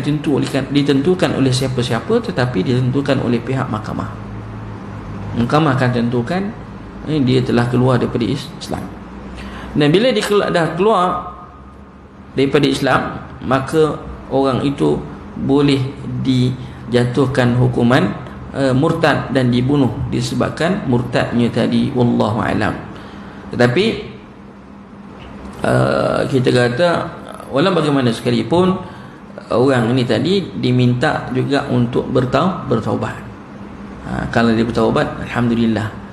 ditentukan oleh siapa-siapa, tetapi ditentukan oleh pihak mahkamah. Mahkamah akan tentukan dia telah keluar daripada Islam. Dan bila dia dah keluar daripada Islam, maka orang itu boleh dijatuhkan hukuman murtad dan dibunuh disebabkan murtadnya tadi, wallahu alam. Tetapi kita kata walau bagaimana sekalipun, orang ini tadi diminta juga untuk bertaubat. Kalau dia bertaubat, alhamdulillah.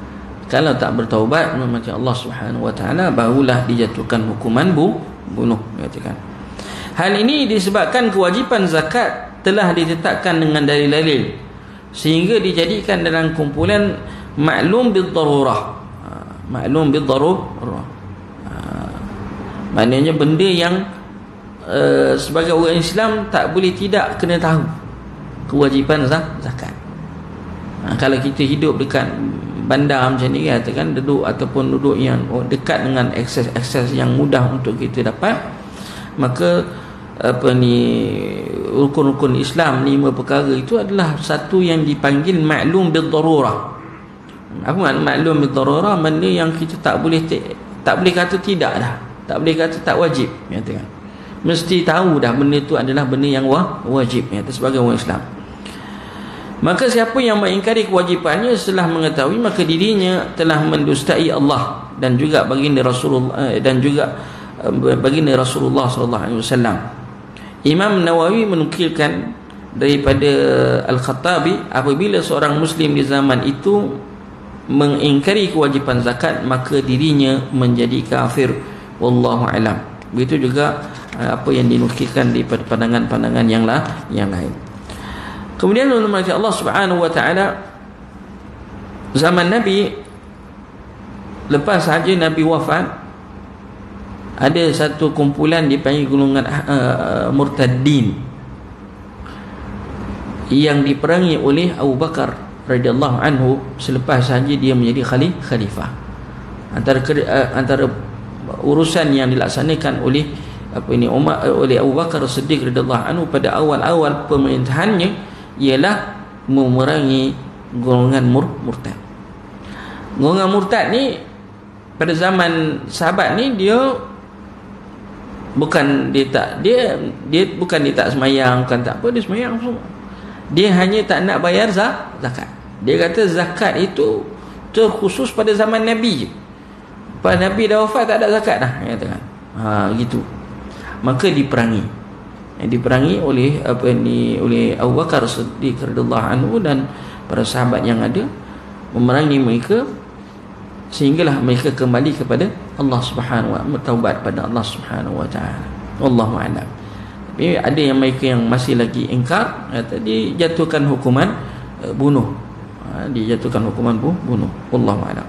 Kalau tak bertaubat, macam Allah Subhanahu wa taala, barulah dijatuhkan hukuman bunuh, katakan. Hal ini disebabkan kewajipan zakat telah ditetapkan dengan dalil-dalil sehingga dijadikan dalam kumpulan maklum bid-darurah. Maklum bid-darurah, maknanya benda yang sebagai orang Islam tak boleh tidak kena tahu kewajipan zakat. Kalau kita hidup dekat bandar macam ni, katakan duduk yang dekat dengan akses yang mudah untuk kita dapat, maka rukun-rukun Islam 5 perkara itu adalah satu yang dipanggil maklum bid-darurah. Apa makna maklum bid-darurah? Benda yang kita tak boleh kata tidak dah, tak boleh kata tak wajib, katakan. Mesti tahu dah benda itu adalah benda yang wajib, kata, sebagai orang Islam. Maka siapa yang mengingkari kewajipannya setelah mengetahui, maka dirinya telah mendustai Allah dan juga baginda Rasulullah, dan juga baginda Rasulullah sallallahu alaihi wasallam. Imam Nawawi menukilkan daripada Al-Khattabi, apabila seorang muslim di zaman itu mengingkari kewajipan zakat, maka dirinya menjadi kafir. Wallahu alam. Begitu juga apa yang dinukilkan di pandangan-pandangan yang lain. Kemudian Allah Subhanahu wa taala, zaman Nabi, lepas saja Nabi wafat, ada satu kumpulan dipanggil golongan murtaddin yang diperangi oleh Abu Bakar radhiyallahu anhu selepas saja dia menjadi khalifah. Antara urusan yang dilaksanakan oleh oleh Abu Bakar Siddiq radhiyallahu anhu pada awal-awal pemerintahannya ialah memerangi golongan murtad. Golongan murtad ni pada zaman sahabat ni dia bukan dia tak semayang, bukan tak apa, dia semayang semua. Dia hanya tak nak bayar zakat. Dia kata zakat itu terkhusus pada zaman Nabi je. Lepas Nabi dah wafat tak ada zakat dah, dia katakan. Gitu. Maka diperangi oleh oleh Abu Bakar Siddiq radhiyallahu anhu dan para sahabat yang ada, memerangi mereka sehinggalah mereka kembali kepada Allah Subhanahu wa taala, bertaubat pada Allah Subhanahu wa taala. Wallahu a'lam. Tapi ada yang mereka yang masih lagi ingkar, kata dijatuhkan hukuman bunuh. Dijatuhkan hukuman bunuh. Wallahu a'lam.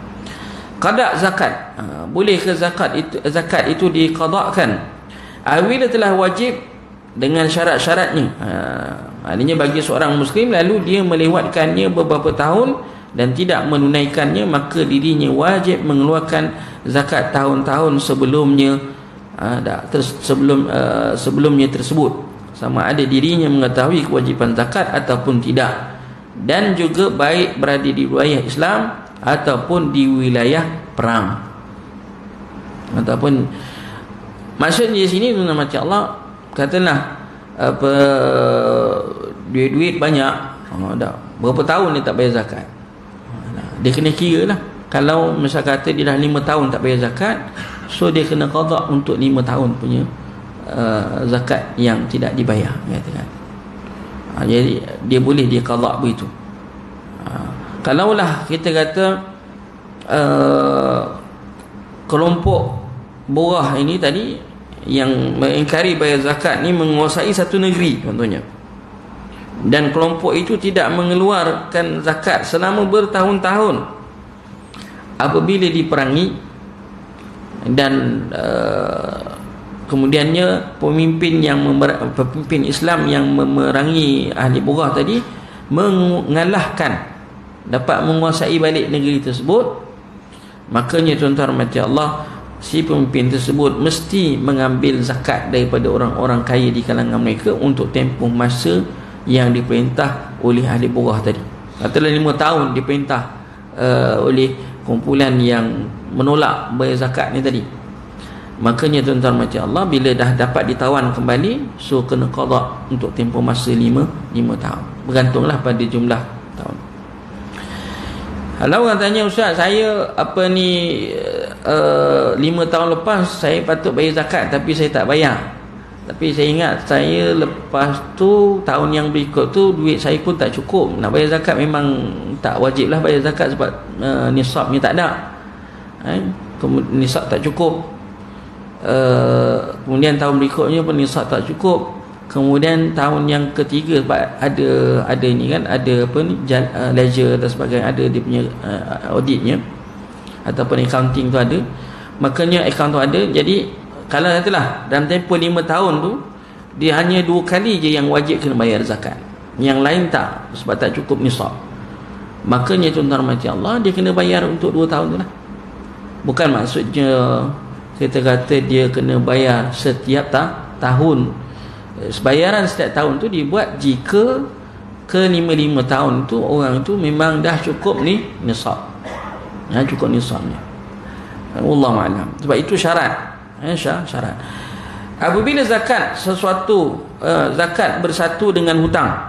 Qada zakat. Boleh ke zakat itu diqadakkan apabila telah wajib dengan syarat-syaratnya? Maknanya bagi seorang muslim lalu dia melewatkannya beberapa tahun dan tidak menunaikannya, maka dirinya wajib mengeluarkan zakat tahun-tahun sebelumnya, sebelumnya tersebut, sama ada dirinya mengetahui kewajipan zakat ataupun tidak, dan juga baik berada di wilayah Islam ataupun di wilayah perang. Ataupun maksudnya di sini tu nama Allah, katalah apa duit banyak, dah berapa tahun dia tak bayar zakat, dia kena kira lah. Kalau misal kata dia dah 5 tahun tak bayar zakat, so dia kena qada untuk 5 tahun punya zakat yang tidak dibayar, katakan. Jadi dia boleh dia qada begitu. Kalaulah kita kata kelompok borah ini tadi yang mengingkari bayar zakat ni menguasai satu negeri contohnya, dan kelompok itu tidak mengeluarkan zakat selama bertahun-tahun, apabila diperangi dan kemudiannya pemimpin Islam yang memerangi ahli borah tadi mengalahkan, dapat menguasai balik negeri tersebut, makanya tuan-tuan rahmati Allah, si pemimpin tersebut mesti mengambil zakat daripada orang-orang kaya di kalangan mereka untuk tempoh masa yang diperintah oleh ahli borah tadi. Katalah 5 tahun diperintah oleh kumpulan yang menolak bayar zakat ni tadi, makanya tuan-tuan rahmati Allah, bila dah dapat ditawan kembali, so kena qada untuk tempoh masa 5 tahun, bergantunglah pada jumlah tahun. Kalau orang tanya, Ustaz, saya 5 tahun lepas saya patut bayar zakat tapi saya tak bayar, tapi saya ingat saya lepas tu tahun yang berikut tu duit saya pun tak cukup nak bayar zakat. Memang tak wajib lah bayar zakat sebab nisabnya tak ada, nisab tak cukup. Kemudian tahun berikutnya pun nisab tak cukup. Kemudian tahun yang ketiga ada ni kan, ada apa ni, ledger dan sebagainya, ada dia punya auditnya ataupun accounting tu ada, makanya account tu ada. Jadi kalau katalah dalam tempoh 5 tahun tu dia hanya 2 kali je yang wajib kena bayar zakat, yang lain tak, sebab tak cukup nisab, makanya tuan-tuan rahmati Allah, dia kena bayar untuk 2 tahun tu lah. Bukan maksudnya kita kata dia kena bayar setiap tahun. Bayaran setiap tahun tu dibuat jika ke 5 tahun tu orang tu memang dah cukup ni nisab, cukup nisabnya. Wallahu a'lam. Sebab itu syarat, syarat. Apabila zakat zakat bersatu dengan hutang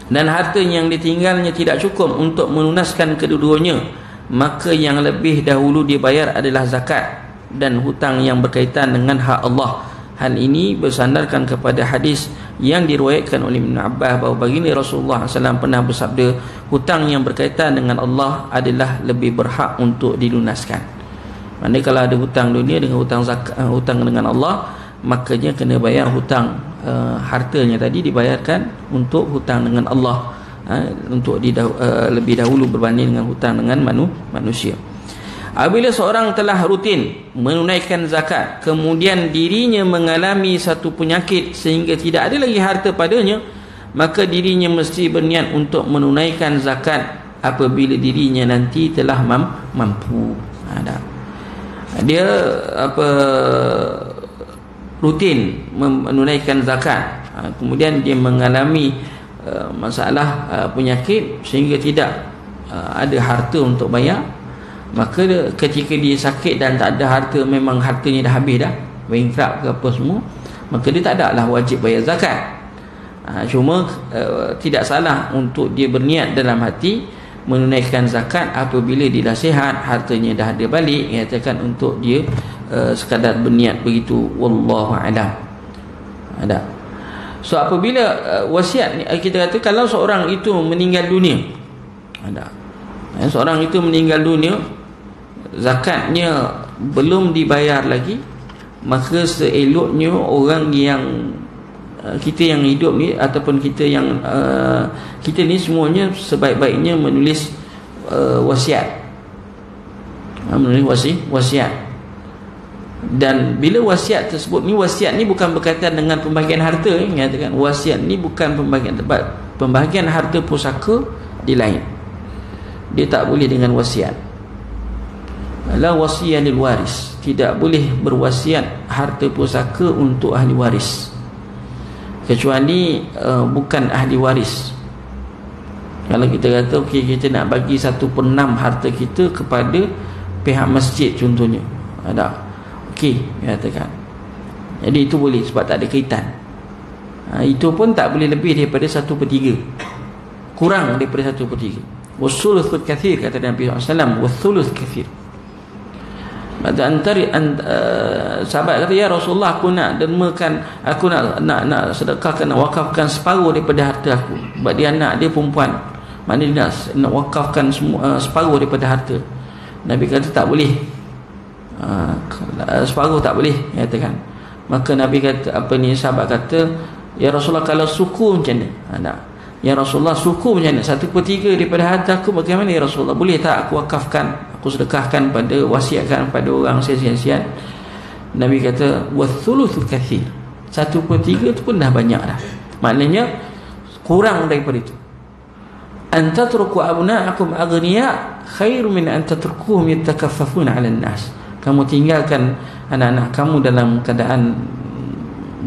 dan harta yang ditinggalnya tidak cukup untuk melunaskan kedua-duanya, maka yang lebih dahulu dibayar adalah zakat dan hutang yang berkaitan dengan hak Allah. Hal ini bersandarkan kepada hadis yang diriwayatkan oleh Ibn Abbas bahawa baginda Rasulullah SAW pernah bersabda, hutang yang berkaitan dengan Allah adalah lebih berhak untuk dilunaskan. Maksudnya kalau ada hutang dunia dengan hutang zakat, hutang dengan Allah, makanya kena bayar hutang hartanya tadi dibayarkan untuk hutang dengan Allah, untuk lebih dahulu berbanding dengan hutang dengan manusia. Apabila seorang telah rutin menunaikan zakat, kemudian dirinya mengalami satu penyakit sehingga tidak ada lagi harta padanya, maka dirinya mesti berniat untuk menunaikan zakat apabila dirinya nanti telah mampu. Dia rutin menunaikan zakat, kemudian dia mengalami masalah penyakit sehingga tidak ada harta untuk bayar, maka ketika dia sakit dan tak ada harta, memang hartanya dah habis dah, bankrupt ke apa semua, maka dia tak ada lah wajib bayar zakat. Cuma tidak salah untuk dia berniat dalam hati menunaikan zakat apabila dia dah sihat, hartanya dah ada balik, nyatakan untuk dia sekadar berniat begitu. Wallahu a'lam. Ada. So apabila wasiat ni, kita kata kalau seorang itu meninggal dunia, seorang itu meninggal dunia, zakatnya belum dibayar lagi, maka seeloknya orang yang kita yang hidup ni ataupun kita yang kita ni semuanya sebaik-baiknya menulis wasiat, menulis wasiat. Dan bila wasiat tersebut ni, wasiat ni bukan berkaitan dengan pembahagian harta, katakan wasiat ni bukan pembahagian harta pusaka di lain, dia tak boleh dengan wasiat. La wasiyan lil waris, tidak boleh berwasiat harta pusaka untuk ahli waris, kecuali bukan ahli waris. Kalau kita kata okey, kita nak bagi 1/6 harta kita kepada pihak masjid contohnya, ada okey, katakan, jadi itu boleh sebab tak ada kaitan. Itu pun tak boleh lebih daripada 1/3, kurang daripada 1/3. Wasuluth kathir, kata Nabi SAW, wasuluth kathir. Sahabat kata, ya Rasulullah, aku nak dermakan, aku nak sedekahkan, nak wakafkan separuh daripada harta aku. Sebab dia anak dia perempuan, maknanya dia nak wakafkan separuh daripada harta. Nabi kata tak boleh, separuh tak boleh, katakan. Maka Nabi kata, sahabat kata, ya Rasulullah, kalau suku macam mana? Ya Rasulullah, suku macam mana? 1/3 daripada harta aku bagaimana ya Rasulullah? Boleh tak aku wakafkan, aku sedekahkan pada, wasiatkan pada orang sihat-sihat? Nabi kata, wathuluthu kathir, 1/3 tu pun dah banyak dah, maknanya kurang daripada itu. Antatruku abna'akum aghniya khairu min antatrukuhum yatakaffafuna 'alan nas. Kamu tinggalkan anak-anak kamu dalam keadaan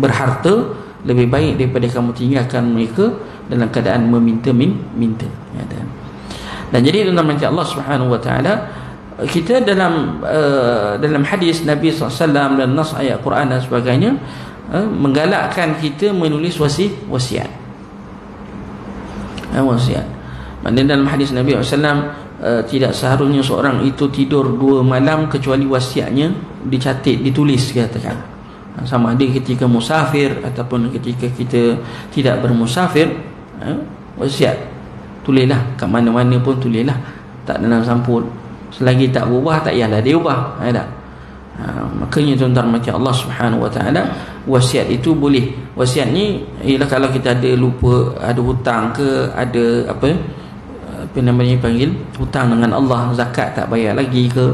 berharta lebih baik daripada kamu tinggalkan mereka dalam keadaan meminta-minta. Dan jadi tuan-tuan Allah Subhanahu wa taala, kita dalam hadis Nabi SAW dan nas ayat Quran dan sebagainya menggalakkan kita menulis wasiat. Wasiat. Maknanya dalam hadis Nabi SAW, tidak seharusnya seorang itu tidur 2 malam kecuali wasiatnya dicatat, ditulis, katakan. Sama ada ketika musafir ataupun ketika kita tidak bermusafir, wasiat tulislah, kat mana-mana pun tulislah, tak dalam sampul, selagi tak berubah tak payahlah dia ubah, ada. Makanya tuan-tuan macam Allah Subhanahu wa taala, wasiat itu boleh. Wasiat ni ialah kalau kita ada lupa, ada hutang ke, ada apa namanya panggil hutang dengan Allah, zakat tak bayar lagi ke,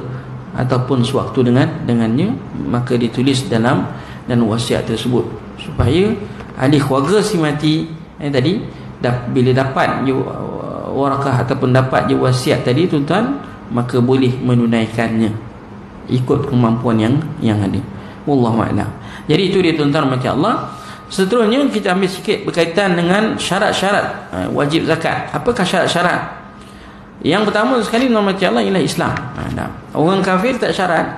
ataupun sewaktu dengannya, maka ditulis dalam dan wasiat tersebut, supaya ahli keluarga si mati tadi bila dapat warakah ataupun dapat wasiat tadi, tuan-tuan, maka boleh menunaikannya ikut kemampuan yang ada. Wallahu a'lam. Jadi itu dia tuan-tuan macam Allah. Seterusnya kita ambil sikit berkaitan dengan syarat-syarat wajib zakat. Apakah syarat-syarat? Yang pertama sekali nama Allah ialah Islam. Orang kafir tak syarat.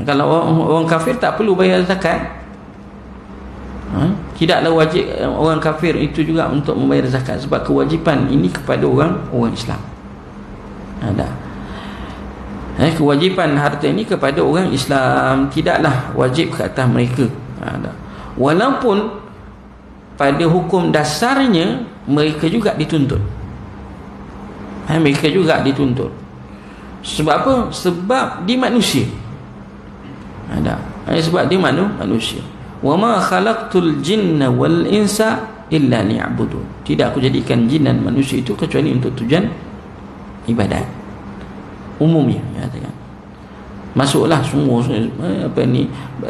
Kalau orang kafir tak perlu bayar zakat. Tidaklah wajib orang kafir itu juga untuk membayar zakat, sebab kewajipan ini kepada orang Islam. Kewajipan harta ini kepada orang Islam, tidaklah wajib ke atas mereka. Walaupun pada hukum dasarnya mereka juga dituntut. Mereka juga dituntut. Sebab apa? Sebab dia manusia. Sebab dia manusia. Wa ma khalaqtul jinna wal insa illa liya'budun. Tidak aku jadikan jin dan manusia itu kecuali untuk tujuan ibadat. Umumnya katakan. Masuklah semua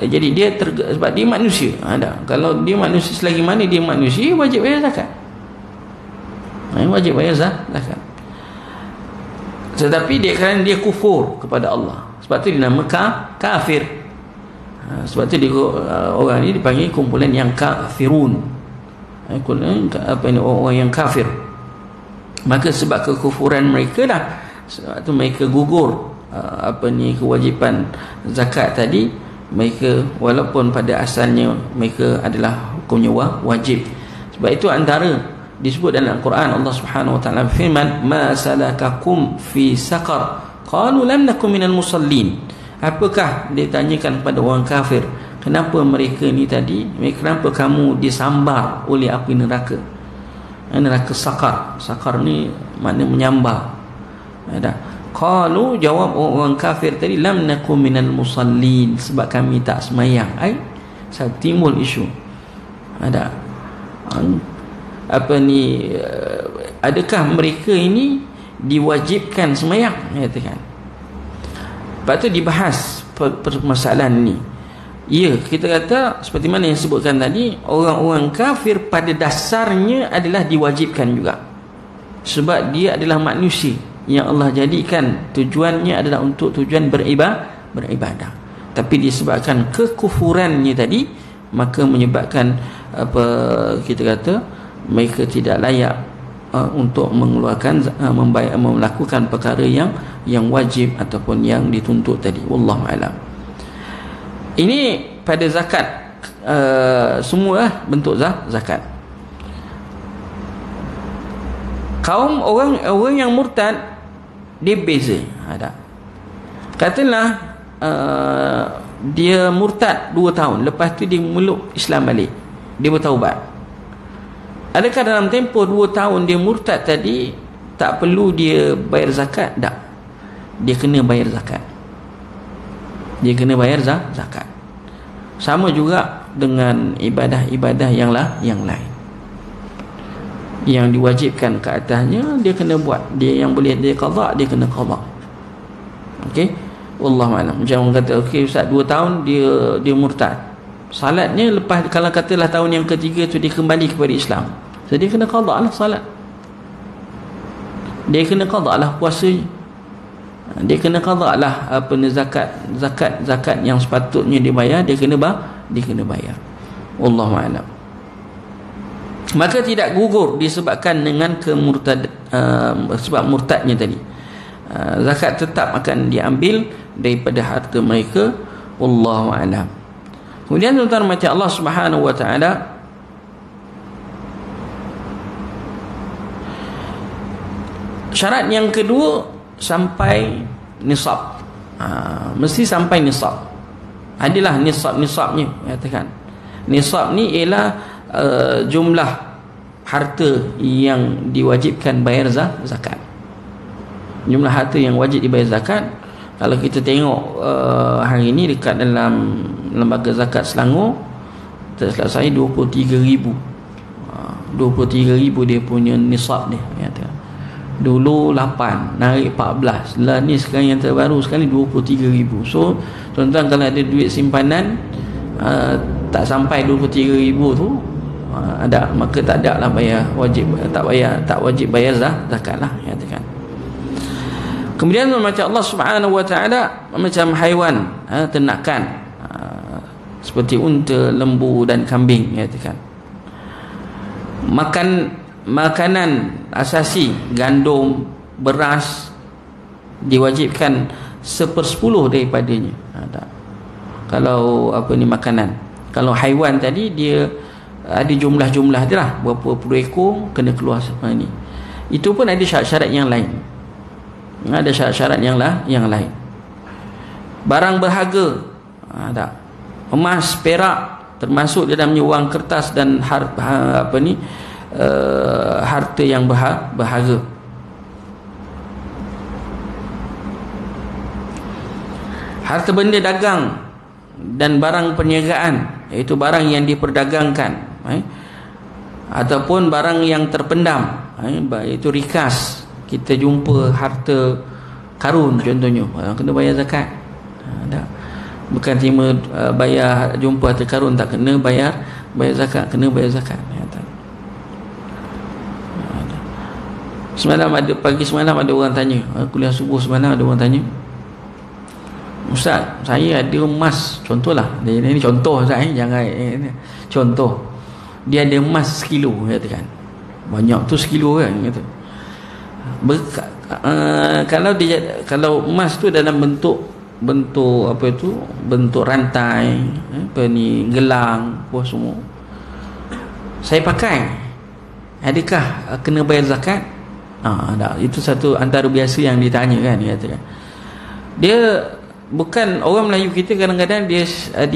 jadi dia sebab dia manusia. Kalau dia manusia, selagi mana dia manusia, wajib bayar zakat. Wajib bayar zakat. Tetapi kerana dia kufur kepada Allah, sebab tu dinamakan kafir. Sebab tu orang ini dipanggil kumpulan yang kafirun. Orang yang kafir. Maka sebab kekufuran mereka lah, sebab tu mereka gugur kewajipan zakat tadi. Mereka walaupun pada asalnya mereka adalah hukumnya wajib. Sebab itu antara disebut dalam Al-Quran, Allah Subhanahu wa taala firman, ma salakakum fi saqar qalu lam nakum minal musallin. Apakah ditanyakan kepada orang kafir, kenapa mereka ni tadi, kenapa kamu disambar oleh api neraka? Neraka sakar. Sakar ni makna menyambar. Qalu, jawab orang kafir tadi, lam nakum minal musallin, sebab kami tak semayang. Timbul isu. Adakah mereka ini diwajibkan semayang? Katakan. Lepas tu dibahas permasalahan ni. Ya, kita kata seperti mana yang sebutkan tadi, orang-orang kafir pada dasarnya adalah diwajibkan juga. Sebab dia adalah manusia yang Allah jadikan tujuannya adalah untuk tujuan beribadah. Tapi disebabkan kekufurannya tadi, maka menyebabkan kita kata mereka tidak layak untuk mengeluarkan melakukan perkara yang wajib ataupun yang dituntut tadi. Wallahu alam. Ini pada zakat, semua bentuk zakat. Kaum orang yang murtad, dia beza. Katalah dia murtad 2 tahun, lepas tu dia meluk Islam balik, dia bertaubat. Adakah dalam tempoh 2 tahun dia murtad tadi tak perlu dia bayar zakat? Tak. Dia kena bayar zakat. Dia kena bayar zakat. Sama juga dengan ibadah-ibadah yang lain. Yang diwajibkan ke atasnya, dia kena buat. Dia yang boleh dia qada, dia kena qada. Okey? Wallahu a'lam. Jangan kata okey ustaz 2 tahun dia murtad. Salatnya lepas, kalau katalah tahun yang ketiga tu dia kembali kepada Islam, so dia kena qada lah salat. Dia kena qada lah puasanya. Dia kena qada lah zakat yang sepatutnya dibayar, dia kena bayar. Wallahu a'lam. Maka tidak gugur disebabkan dengan sebab murtadnya tadi. Zakat tetap akan diambil daripada harta mereka. Wallahu a'lam. Kemudian tuan-tuan macam Allah Subhanahu wa taala syarat yang kedua, sampai nisab. Mesti sampai nisab. Adalah nisabnya katakan. Nisab ni ialah jumlah harta yang diwajibkan bayar zakat. Jumlah harta yang wajib dibayar zakat. Kalau kita tengok hari ini dekat dalam lembaga zakat Selangor, tak silap saya 23,000. 23,000 dia punya nisab dia. Dulu 8, naik 14. Lah ni sekarang yang terbaru sekali 23,000. So tuan-tuan kalau ada duit simpanan tak sampai 23,000 tu, maka tak ada lah bayar wajib, tak wajib bayar zakat lah, katakan. Kemudian macam Allah Subhanahu wa taala, macam haiwan ternakan seperti unta, lembu dan kambing, katakan. Makanan asasi gandum, beras diwajibkan 1/10 daripadanya. Kalau makanan. Kalau haiwan tadi dia ada jumlah dia lah, berapa puluh ekor kena keluar ni. Itu pun ada syarat-syarat yang lain. Ada syarat-syarat yang lain. barang berharga, tak, emas, perak termasuk dalamnya wang kertas dan harta yang berharga. Harta benda dagang dan barang perniagaan, iaitu barang yang diperdagangkan, ataupun barang yang terpendam, iaitu rikas. Kita jumpa harta karun contohnya, kena bayar zakat. Bukan terima bayar, jumpa harta karun tak kena bayar zakat, kena bayar zakat. Pagi semalam ada orang tanya, kuliah subuh semalam ada orang tanya, Ustaz, saya ada emas, contohlah, ini contoh Ustaz, jangan contoh, dia ada emas 1 kilo, katakan banyak tu 1 kilo kan, kata. Kalau emas tu dalam bentuk apa itu, bentuk rantai, gelang, apa semua, saya pakai, adakah kena bayar zakat? Itu satu antara biasa yang ditanya kan, dia katakan. Dia bukan orang Melayu kita, kadang-kadang dia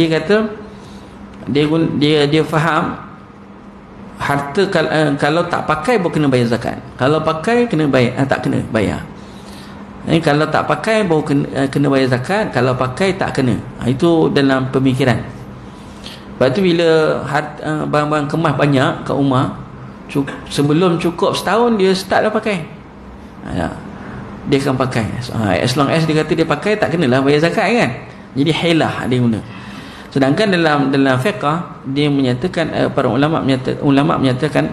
kata dia faham harta kalau tak pakai baru kena bayar zakat, kalau pakai kena bayar, tak kena bayar. Kalau tak pakai baru kena bayar zakat, kalau pakai tak kena. Itu dalam pemikiran. Lepas tu bila barang-barang kemas banyak kat rumah, sebelum cukup setahun dia start dah pakai, dia akan pakai. As long as dia kata dia pakai, tak kenalah bayar zakat kan. Jadi hilah dia guna. Sedangkan dalam fiqh dia menyatakan, para ulama menyatakan,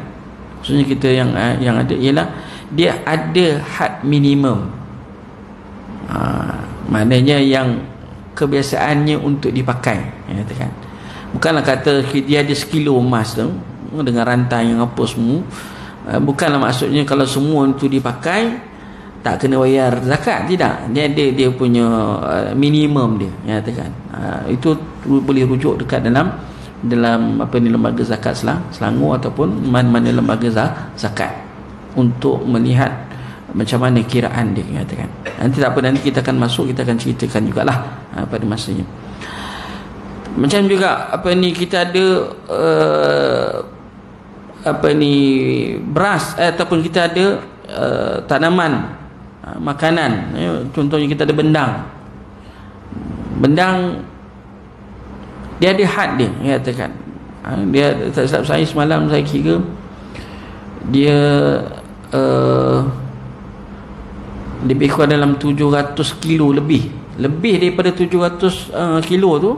khususnya kita yang ada, ialah dia ada had minimum. Maknanya yang kebiasaannya untuk dipakai, katakan. Bukanlah kata dia ada 1 kilo emas tu dengan rantai yang apa semua, bukanlah maksudnya kalau semua itu dipakai tak kena bayar zakat, tidak. Dia punya minimum dia, katakan. Itu boleh rujuk dekat dalam lembaga zakat Selangor ataupun mana-mana lembaga zakat untuk melihat macam mana kiraan dia, katakan. Nanti tak apa, nanti kita akan masuk, kita akan ceritakan jugalah pada masanya. Macam juga kita ada beras, ataupun kita ada tanaman, makanan, contohnya kita ada bendang, dia ada had dia, katakan. Dia saya semalam saya kira dia lebih kurang dalam 700 kilo, lebih daripada 700 kilo tu,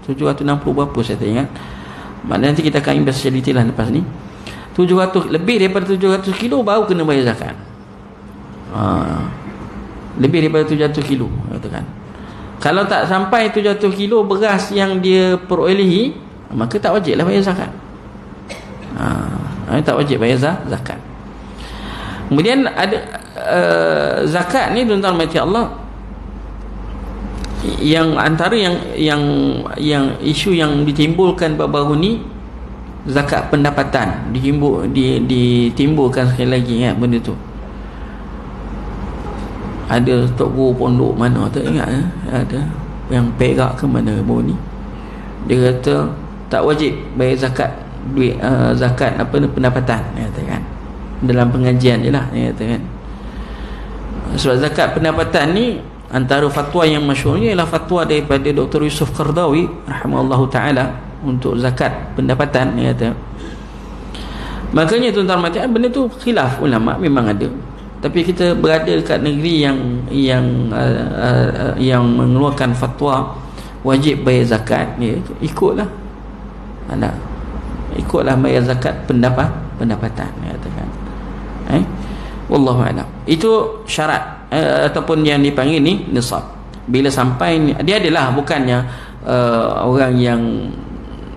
760 berapa saya tak ingat. Maknanya nanti kita akan investigasi detail lepas ni. 700, lebih daripada 700 kilo baru kena bayar zakat. Lebih daripada 700 kilo, katakan. Kalau tak sampai 700 kilo beras yang dia perolehi, maka tak wajiblah bayar zakat. Tak wajib bayar zakat. Kemudian ada zakat ni, tuan-tuan mati Allah, yang antara yang isu yang ditimbulkan baru-baru ni, zakat pendapatan ditimbulkan sekali lagi, benda tu. Ada tok guru pondok mana tak ingat, ada yang Perak ke mana baru ni, dia kata tak wajib bayar zakat duit, zakat pendapatan, katakan. Dalam pengajian je lah, katakan. Sebab zakat pendapatan ni, antara fatwa yang masyhurnya ialah fatwa daripada Dr. Yusuf Qardawi rahimahullahu taala untuk zakat pendapatan, kata. Makanya tuan-tuan macam benda tu khilaf ulama memang ada, tapi kita berada dekat negeri yang mengeluarkan fatwa wajib bayar zakat, ikutlah bayar zakat pendapatan, katakan. Wallahu a'lam. Itu syarat ataupun yang dipanggil ni nisab. Bila sampai dia adalah, bukannya orang yang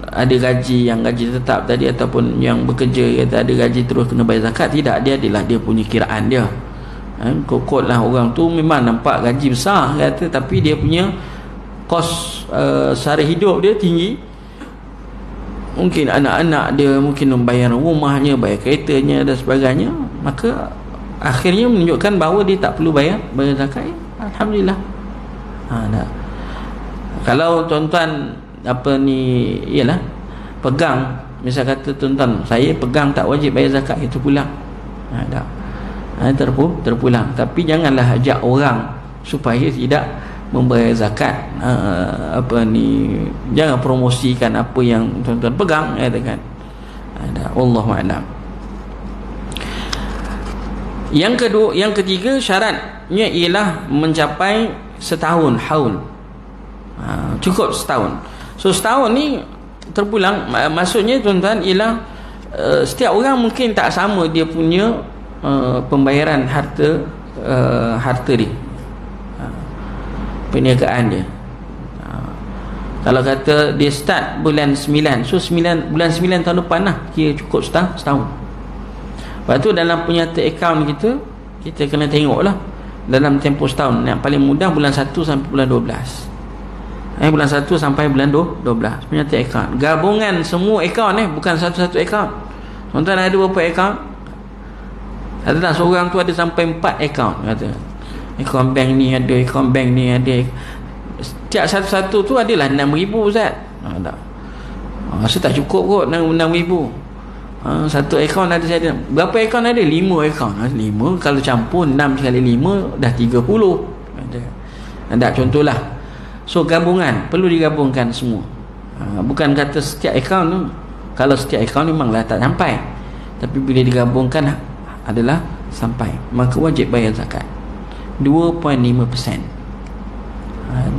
ada gaji, yang gaji tetap tadi, ataupun yang bekerja kata ada gaji terus kena bayar zakat, tidak. Dia adalah dia punya kiraan dia. Kokot lah orang tu memang nampak gaji besar kata, tapi dia punya kos sara hidup dia tinggi. Mungkin anak-anak dia mungkin membayar rumahnya, bayar keretanya dan sebagainya, maka akhirnya menunjukkan bahawa dia tak perlu bayar zakat. Alhamdulillah. Kalau tuan-tuan apa ni, ialah pegang, misal kata tuan-tuan, saya pegang tak wajib bayar zakat, itu pulang. Tak. Terpulang. Tapi janganlah ajak orang supaya tidak membayar zakat. Apa ni, jangan promosikan apa yang tuan-tuan pegang, katakan. Wallahu a'lam. Yang ketiga syaratnya ialah mencapai setahun haul. Cukup setahun. So setahun ni terpulang, maksudnya tuan-tuan ialah setiap orang mungkin tak sama dia punya pembayaran harta dia, perniagaan dia. Kalau kata dia start bulan 9, so bulan 9 tahun depan lah kira cukup setahun. Lepas tu dalam penyata akaun kita kena tengok lah dalam tempoh setahun. Yang paling mudah bulan 1 sampai bulan 12. Bulan 1 sampai bulan 12 penyata akaun. Gabungan semua akaun bukan satu-satu akaun. Tuan-tuan ada berapa akaun? Adalah seorang tu ada sampai 4 akaun, kata. Akaun bank ni ada, akaun bank ni ada. Setiap satu-satu tu adalah 6,000 Ustaz. Tak. Rasa tak cukup kot 6,000. Satu akaun ada, saya ada. Berapa akaun ada? 5 akaun. 5 kalau campur 6 kali 5 dah 30. Ada contohlah. So gabungan, perlu digabungkan semua. Bukan kata setiap akaun tu. Kalau setiap akaun memanglah tak sampai. Tapi bila digabungkan adalah sampai, maka wajib bayar zakat 2.5%.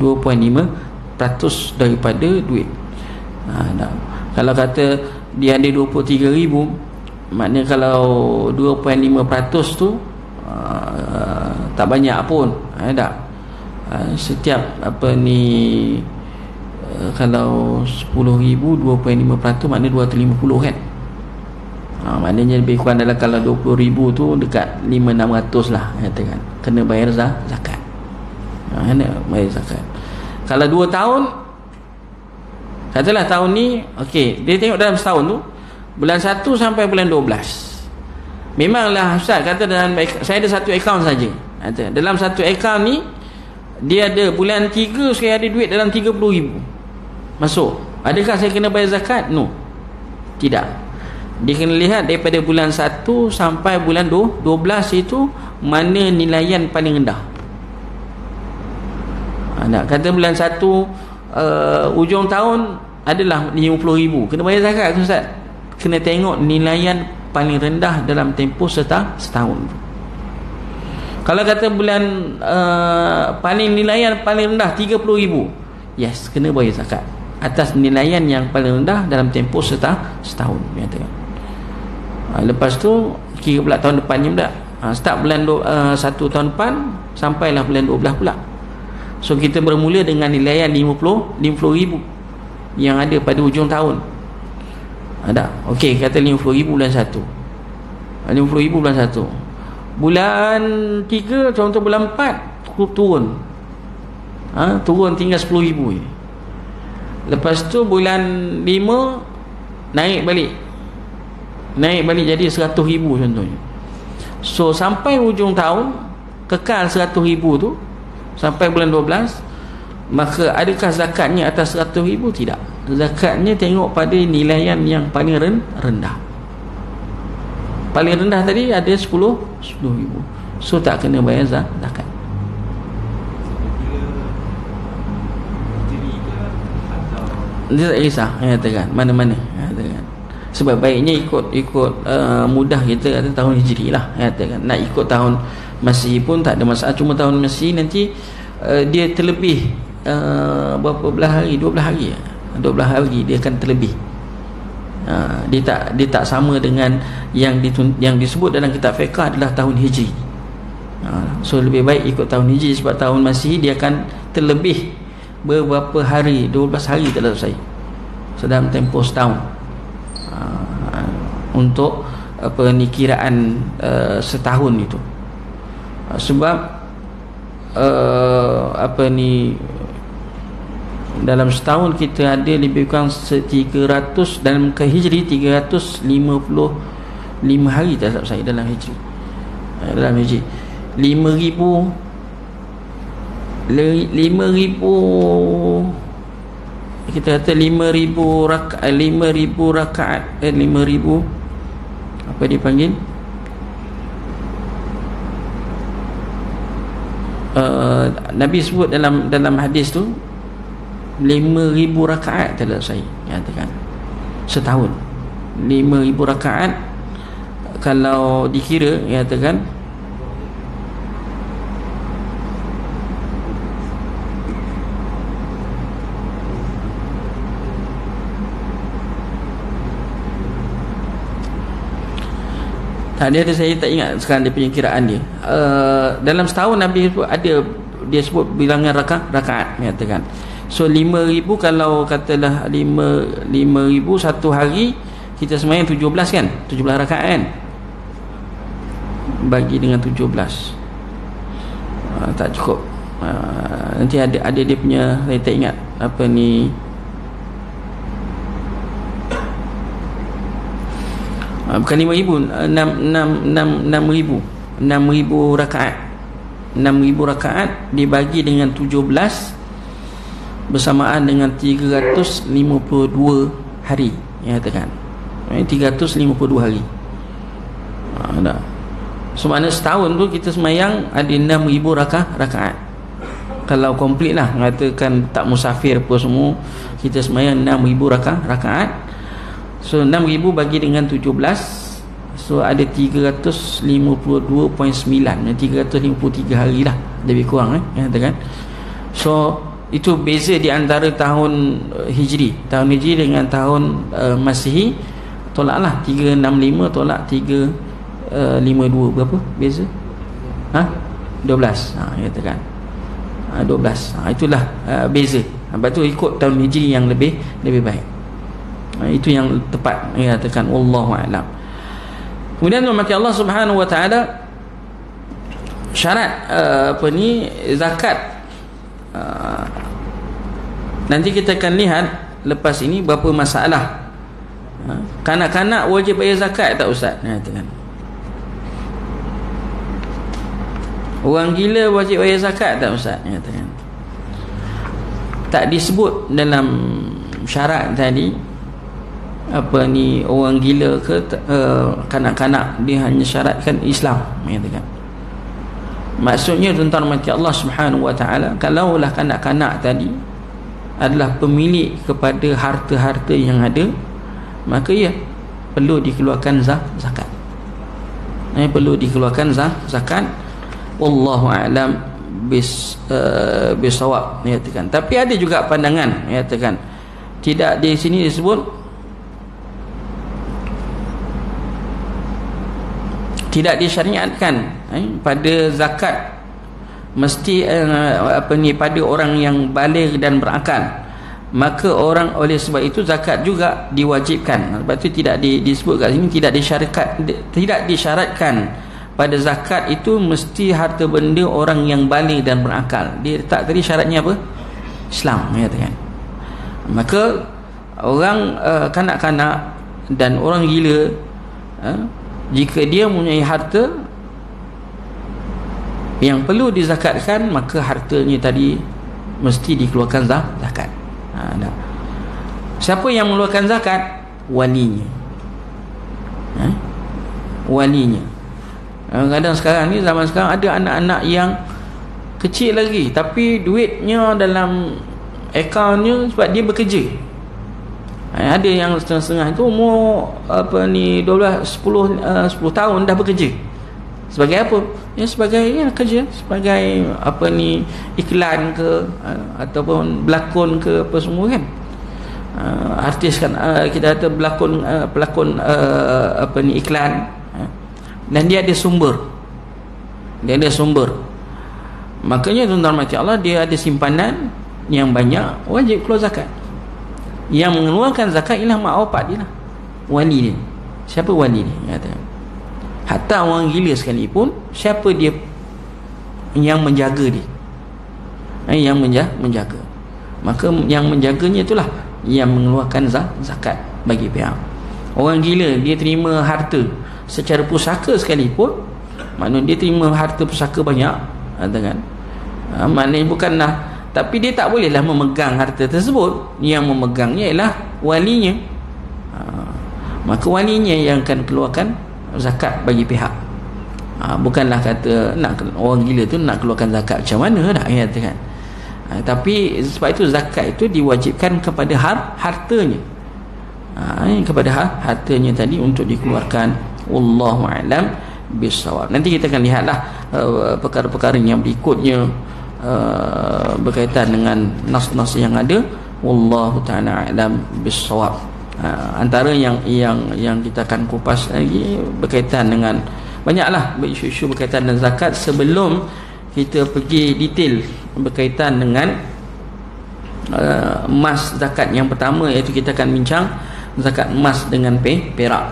2.5% daripada duit. Kalau kata dia ada 23,000, maknanya kalau 2.5% tu tak banyak pun. Tak. Setiap apa ni, kalau 10,000 2.5% maknanya 250 kan. Maknanya lebih kurang dalam, kalau 20,000 tu dekat 5-600 lah, katakan kena bayar zakat. Kena bayar zakat. Kalau 2 tahun, katalah tahun ni, okey, dia tengok dalam setahun tu bulan 1 sampai bulan 12. Memanglah Ustaz kata dalam, saya ada satu akaun saja. Dalam satu akaun ni dia ada bulan 3 saya ada duit dalam 30,000 masuk. Adakah saya kena bayar zakat? No. Tidak. Dia kena lihat daripada bulan 1 sampai bulan 12 itu mana nilaian paling rendah. Nak kata bulan 1 ujung tahun adalah 50,000, kena bayar zakat Ustaz? Kena tengok nilaian paling rendah dalam tempoh setahun. Kalau kata bulan paling nilaian paling rendah 30,000, yes, kena bayar zakat atas nilaian yang paling rendah dalam tempoh setahun. Lepas tu kira pula tahun depannya pula, start bulan 1 tahun depan sampailah bulan 12 pula. So kita bermula dengan nilaian 50,000 yang ada pada hujung tahun. Ada. Okey, kata 50,000 bulan 1. 50,000 bulan 1. Bulan 3 contoh, bulan 4 turun. Turun tinggal 10,000 je. Lepas tu bulan 5 naik balik jadi 100,000 contohnya. So sampai hujung tahun kekal 100,000 tu sampai bulan 12. Maka adakah zakatnya atas 100,000? Tidak. Zakatnya tengok pada nilaian yang paling rendah. Paling rendah tadi ada 10,000. So tak kena bayar zakat. Dia tak kisah, katakan mana-mana, katakan. Sebab baiknya ikut mudah kita kata tahun Hijri lah, katakan. Nak ikut tahun Masihi pun tak ada masalah. Cuma tahun Masihi nanti dia terlebih berapa belah hari, 12 hari. 12 hari dia akan terlebih. Dia tak sama dengan yang disebut dalam kitab fiqh adalah tahun Hijri. So lebih baik ikut tahun Hijri, sebab tahun Masihi dia akan terlebih beberapa hari, 12 hari tak salah saya, dalam tempoh setahun. Untuk apa ni, kiraan setahun itu. Sebab apa ni, dalam setahun kita ada lebih kurang 300, dalam ke Hijri 355 hari tak salah saya dalam Hijri. Dalam Hijri 5,000 kita kata 5,000 rakaat, 5,000 rakaat, 5,000 apa dipanggil, Nabi sebut dalam hadis tu 5,000 rakaat tak saya katakan setahun. 5,000 rakaat kalau dikira katakan dia ada, saya tak ingat sekarang dia punya kiraan dia. Dalam setahun Nabi ada dia sebut bilangan rakaat katakan. So 5,000 kalau katalah 5,000 satu hari kita sembahyang 17 kan, 17 rakaat kan, bagi dengan 17 tak cukup. Nanti ada dia punya, saya tak ingat apa ni, bukan 5,000, 6,000 rakaat. 6,000 rakaat dibagi dengan 17 bersamaan dengan 352 hari ya katakan. 352 hari. Dah. So maknanya setahun tu kita semayang ada 6,000 rakaat. Kalau komplit lah, katakan tak musafir apa semua, kita semayang 6,000 rakaat. So 6,000 bagi dengan 17, so ada 352.9, 353 hari lah lebih kurang katakan. So itu beza di antara tahun Hijri dengan tahun Masihi. Tolaklah 365 tolak 352, berapa beza? 12 katakan 12. Itulah beza. Sebab tu ikut tahun Hijri yang lebih baik. Itu yang tepat katakan, wallahu a'lam. Kemudian mati Allah Subhanahu wa taala syarat zakat. Nanti kita akan lihat lepas ini berapa masalah. Kanak-kanak wajib bayar zakat tak ustaz? Katakan. Orang gila wajib bayar zakat tak ustaz? Katakan. Tak disebut dalam syarat tadi apa ni orang gila ke kanak-kanak, dia hanya syaratkan Islam katakan. Maksudnya tuan-tuan mati Allah Subhanahu wa taala, kalaulah kanak-kanak tadi adalah pemilik kepada harta-harta yang ada, maka ya perlu dikeluarkan zakat. Perlu dikeluarkan zakat. Wallahu a'lam bisawab katakan. Tapi ada juga pandangan katakan, tidak di sini disebut, tidak disyariatkan pada zakat mesti pada orang yang baligh dan berakal. Maka orang, oleh sebab itu zakat juga diwajibkan. Sebab itu tidak disebut kat sini, tidak disyaratkan pada zakat itu mesti harta benda orang yang baligh dan berakal. Dia letak tadi syaratnya apa? Islam katakan. Maka orang kanak-kanak dan orang gila, jika dia mempunyai harta yang perlu dizakatkan, maka hartanya tadi mesti dikeluarkan zakat. Siapa yang mengeluarkan zakat? Walinya. Walinya. Kadang sekarang ni, zaman sekarang ada anak-anak yang kecil lagi tapi duitnya dalam akaunnya sebab dia bekerja. Ada yang setengah-setengah itu umur 12 10 tahun dah bekerja. Sebagai apa? Ya sebagai kerja, sebagai iklan ke ataupun berlakon ke apa semua kan. Artis kan, kita kata pelakon iklan. Dan dia ada sumber. Makanya tuan-tuan mati Allah, dia ada simpanan yang banyak, wajib keluar zakat. Yang mengeluarkan zakat ialah mak bapak dia lah, wali dia. Siapa wali dia? Hatta orang gila sekalipun, siapa dia yang menjaga dia? Yang menjaga. Maka yang menjaganya itulah yang mengeluarkan zakat bagi pihak. Orang gila dia terima harta secara pusaka sekalipun, maknanya dia terima harta pusaka banyak, katakan. Maknanya bukanlah tapi dia tak bolehlah memegang harta tersebut. Yang memegangnya ialah walinya. Maka walinya yang akan keluarkan zakat bagi pihak. Bukanlah kata nak orang gila tu nak keluarkan zakat macam mana dah ya kan. Tapi sebab itu zakat itu diwajibkan kepada hartanya. Kepada hartanya tadi untuk dikeluarkan. Wallahu a'lam bissawab. Nanti kita akan lihatlah perkara-perkara yang berikutnya berkaitan dengan nas-nas yang ada. Wallahu ta'ala a'lam bissawab. Antara yang kita akan kupas lagi berkaitan dengan banyaklah isu-isu berkaitan dengan zakat. Sebelum kita pergi detail berkaitan dengan emas zakat yang pertama, iaitu kita akan bincang zakat emas dengan perak.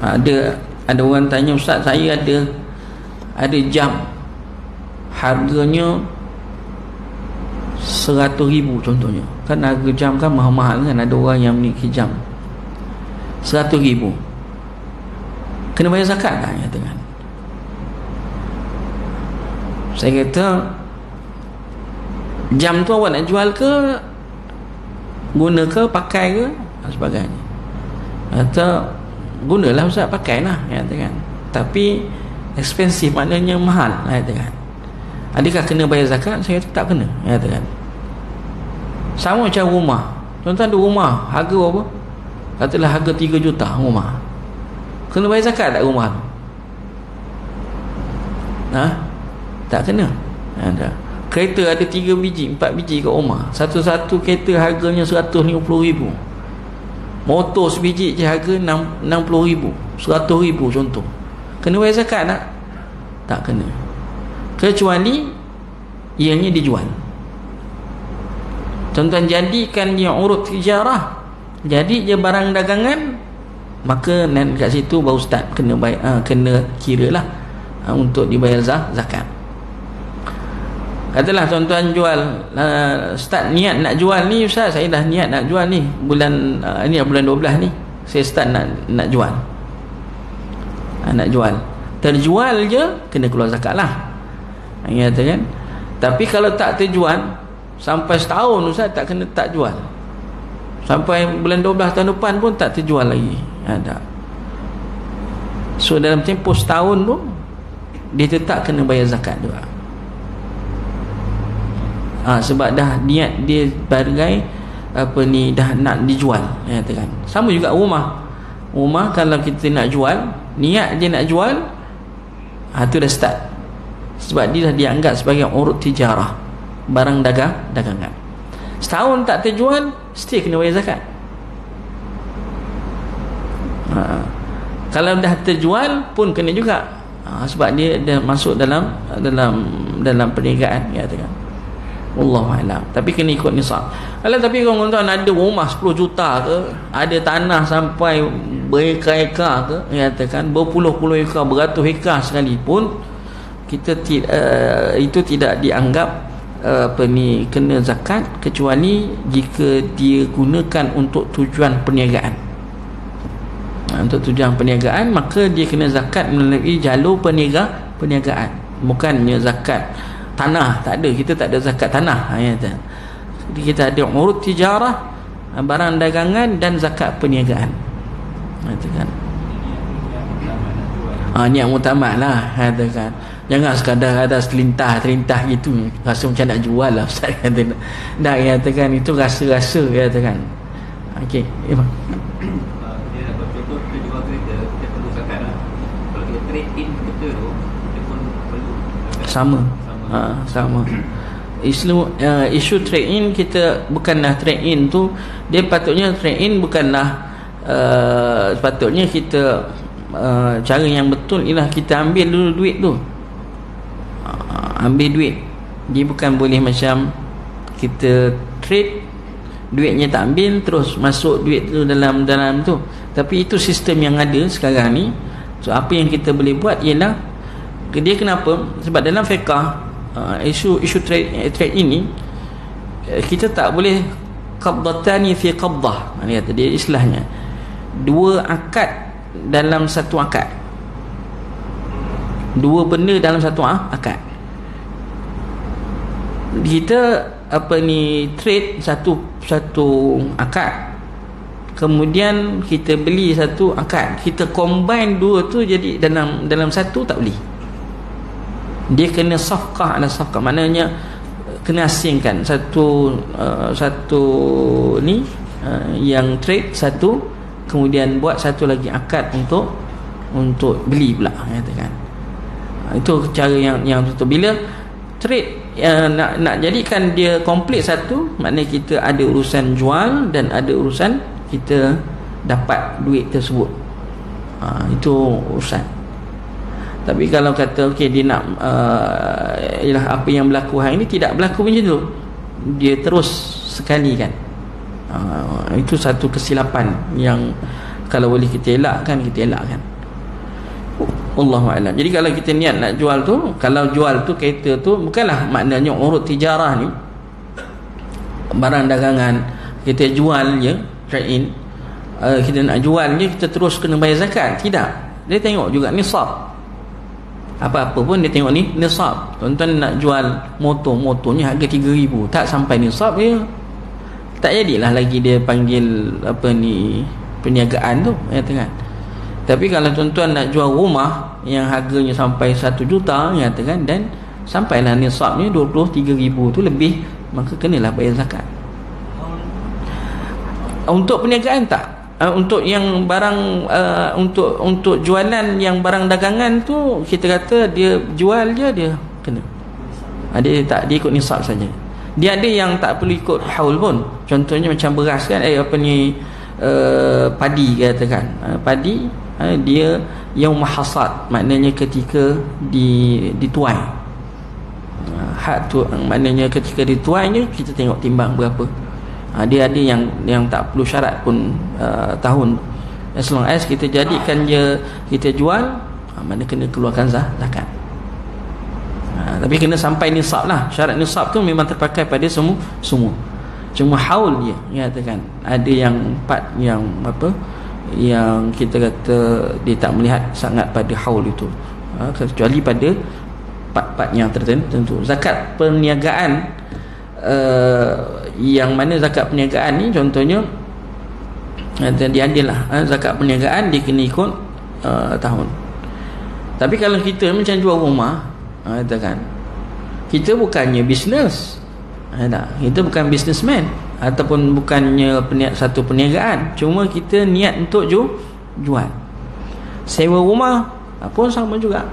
Ada orang tanya, Ustaz, saya ada jam harganya 100,000 contohnya. Kan harga jam kan mahal-mahal kan, ada orang yang memiliki jam 100,000. Kena bayar zakat tak? Katakan. Saya kata, jam tu awak nak jual ke, guna ke, pakai ke, dan sebagainya. Kata, gunalah Ustaz, pakailah, katakan. Tapi expensive, maknanya mahal, katakan. Adakah kena bayar zakat? Saya kata tak kena, katakan. Sama macam rumah. Contoh ada rumah, harga berapa? Katalah harga 3 juta rumah. Kena bayar zakat tak rumah tu? Tak kena. Kereta ada 3 biji, 4 biji kat rumah. Satu-satu kereta harganya 150,000. Motor sebiji je harga 60,000, 100,000 contoh. Kena bayar zakat tak? Tak kena. Kecuali ianya dijual. Contoh, jadikan dia urut tijarah, jadi dia barang dagangan, maka kat situ baru start kena bayar, kena kiralah untuk dibayar zakat. Katalah tuan-tuan jual, start niat nak jual ni, Ustaz, saya dah niat nak jual ni bulan ni bulan 12 ni, saya start nak jual. Nak jual, terjual je kena keluar zakat lah, kata kan. Tapi kalau tak terjual sampai setahun, Ustaz, tak kena, tak jual sampai bulan 12 tahun depan pun tak terjual lagi, tak. So dalam tempoh setahun tu dia tetap kena bayar zakat juga. Sebab dah niat dia sebagai dah nak dijual, katakan. Sama juga rumah kalau kita nak jual, niat dia nak jual, tu dah start. Sebab dia dah dianggap sebagai urut tijarah, barang dagangan. Setahun tak terjual, still kena bayar zakat. Kalau dah terjual pun kena juga, sebab dia dah masuk dalam perniagaan, katakan. Wallahualam. Tapi kena ikut nisab. Tapi kalau tuan ada rumah 10 juta ke, ada tanah sampai berekar-ekar ke, katakan berpuluh-puluh ekar, beratus ekar sekalipun, kita itu tidak dianggap kena zakat, kecuali jika dia gunakan untuk tujuan perniagaan. Untuk tujuan perniagaan, maka dia kena zakat melalui jalur perniagaan, bukannya zakat tanah. Tak ada, kita tak ada zakat tanah. Jadi kita ada urut tijarah, barang dagangan, dan zakat perniagaan. Katakan. Niat muktamad lah, katakan. Jangan sekadar ada terlintah gitu, rasa macam nak jual lah Ustaz, kata. Dah, katakan, itu rasa-rasa, katakan. Okey, Imam. Dia nak contoh, kita jual kereta, kita perlu zakat lah. Kalau kita trade in kereta tu, kita pun perlu sama. Isu trade in, kita bukanlah trade in tu, dia patutnya trade in bukanlah sepatutnya kita cara yang betul ialah kita ambil dulu duit tu, ambil duit. Dia bukan boleh macam kita trade, duitnya tak ambil terus masuk duit tu dalam tu. Tapi itu sistem yang ada sekarang ni. So apa yang kita boleh buat ialah, dia kenapa? Sebab dalam fiqh isu trade ini, kita tak boleh qabdatani fi qabdah. Kata dia istilahnya, dua akad dalam satu akad, dua benda dalam satu akad. kita trade satu akad, kemudian kita beli satu akad, kita combine dua tu jadi dalam satu, tak boleh. Dia kena safqah ala safqah, maknanya kena asingkan satu yang trade satu, kemudian buat satu lagi akad untuk beli pula, katakan. Itu cara yang betul. Bila trade nak jadikan dia komplit satu, maknanya kita ada urusan jual dan ada urusan kita dapat duit tersebut. Itu urusan. Tapi kalau kata okey, dia nak ialah apa yang berlaku hari ini, tidak berlaku macam tu, dia terus sekali kan. Itu satu kesilapan yang kalau boleh kita elakkan, kita elakkan. Allahu a'lam. Jadi kalau kita niat nak jual tu, kalau jual tu kereta tu, bukanlah maknanya urut tijarah ni, barang dagangan kita jual je, trade in, kita nak jual je, kita terus kena bayar zakat. Tidak. Dia tengok juga nisab. Apa-apa pun dia tengok ni nisab. Tuan-tuan nak jual motornya harga 3,000, tak sampai nisab dia, tak jadilah lagi dia panggil perniagaan tu, katakan. Tapi kalau tuan-tuan nak jual rumah yang harganya sampai 1 juta, katakan, dan sampailah nisabnya 23,000 tu lebih, maka kenalah bayar zakat. Untuk perniagaan tak? Untuk yang barang untuk jualan yang barang dagangan tu, kita kata dia jual je, dia kena. Dia ikut nisab saja. Dia ada yang tak perlu ikut haul pun. Contohnya macam beras kan, padi, katakan. Padi dia yaum hasad, maknanya ketika dituai. Hak tu maknanya ketika dituainya kita tengok timbang berapa. Dia ada yang tak perlu syarat pun tahun, as long as kita jadikan je, kita jual, mana kena keluarkan zakat. Tapi kena sampai nisab lah. Syarat nisab tu memang terpakai pada semua. Cuma haul je, katakan. Ada yang part yang kita kata dia tak melihat sangat pada haul itu, kecuali pada part-part yang tertentu. Zakat perniagaan, yang mana zakat perniagaan ni contohnya dia adil lah. Zakat perniagaan dia kena ikut tahun. Tapi kalau kita macam jual rumah, katakan, kita bukannya bisnes, kita bukan businessman, ataupun bukannya satu perniagaan, cuma kita niat untuk jual. Sewa rumah pun sama juga.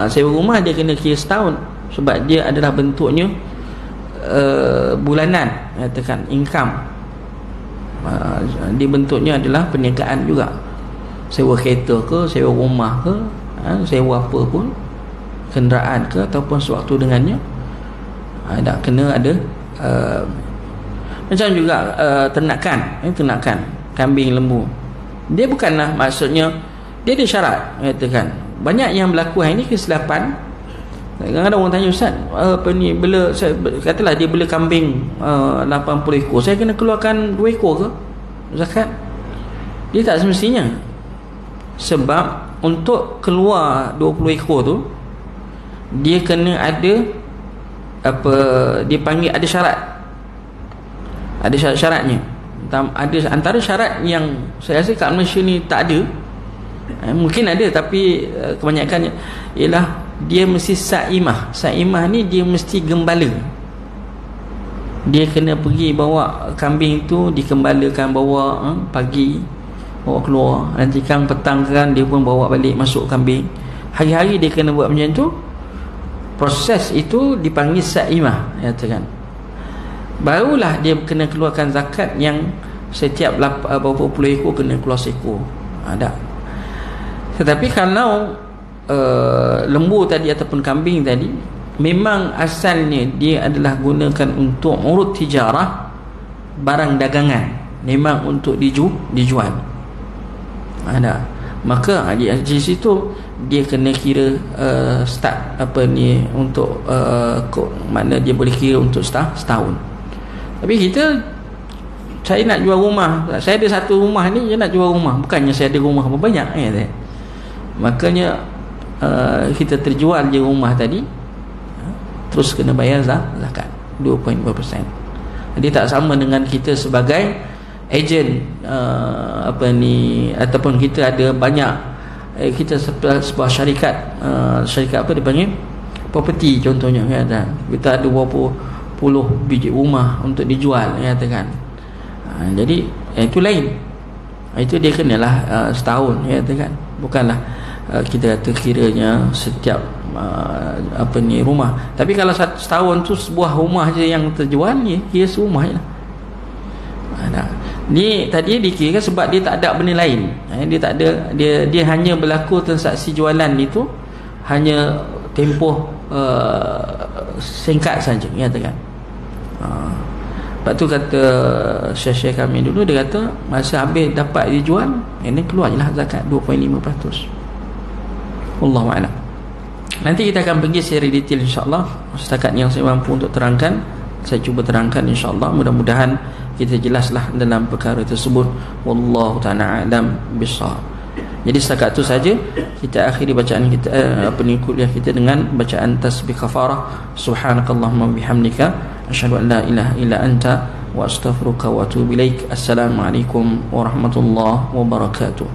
Sewa rumah dia kena kira setahun, sebab dia adalah bentuknya bulanan, katakan income. Dia bentuknya adalah perniagaan juga. Sewa kereta ke, sewa rumah ke, sewa apa pun, kenderaan ke, ataupun sewaktu dengannya, kena ada. Macam juga ternakan kambing, lembu. Dia bukanlah maksudnya dia ada syarat, katakan. Banyak yang berlaku hari ni kesilapan. Kadang-kadang orang tanya, Ustaz, katalah dia bela kambing 80 ekor, saya kena keluarkan 2 ekor ke zakat? Dia tak semestinya. Sebab untuk keluar 20 ekor tu, dia kena ada dia panggil ada syarat. Ada syarat-syaratnya. Ada antara syarat yang saya rasa kat Malaysia ni tak ada. Mungkin ada, tapi kebanyakannya ialah dia mesti sa'imah. Sa'imah ni dia mesti gembala. Dia kena pergi bawa kambing tu, dikembalakan, bawa pagi, bawa keluar, nanti kan petang kan dia pun bawa balik, masuk kambing. Hari-hari dia kena buat macam tu. Proses itu dipanggil sa'imah, katakan. Barulah dia kena keluarkan zakat yang setiap berapa puluh ekor kena keluar seekor. Ada. Tetapi kalau lembu tadi ataupun kambing tadi, memang asalnya dia adalah gunakan untuk urut tijarah, barang dagangan, memang untuk dijual. Ada. Maka di situ dia kena kira start untuk mana dia boleh kira untuk setahun. Tapi saya nak jual rumah, saya ada satu rumah ni, saya nak jual rumah, bukannya saya ada rumah banyak, makanya kita terjual je rumah tadi, terus kena bayar zakat. 2.5%. Jadi tak sama dengan kita sebagai ejen ataupun kita ada banyak kita sebuah syarikat syarikat apa dipanggil, property contohnya, kan? Kita ada berapa puluh biji rumah untuk dijual, kan? Jadi itu lain, itu dia kenalah setahun, kan? Bukanlah kita kata kiranya setiap rumah. Tapi kalau setahun tu sebuah rumah je yang terjual, ni kira serumah je lah. Ni tadi dikira sebab dia tak ada benda lain. Dia tak ada, dia hanya berlaku transaksi jualan itu hanya tempoh singkat saja, kan? Lepas tu kata syekh kami dulu, dia kata masa habis dapat dijual, ini keluar je lah zakat 2.5%. Wallahu a'lam. Nanti kita akan pergi secara detail insya-Allah. Setakat yang saya mampu untuk terangkan, saya cuba terangkan insya-Allah. Mudah-mudahan kita jelaslah dalam perkara tersebut. Wallahu ta'ala a'lam bissawab. Jadi setakat itu saja kita akhiri bacaan kita kuliah kita dengan bacaan tasbih kafarah. Subhanakallahumma bihamdika asyhadu an la ilaha illa anta wa astaghfiruka wa atubu ilaik. Assalamualaikum warahmatullahi wabarakatuh.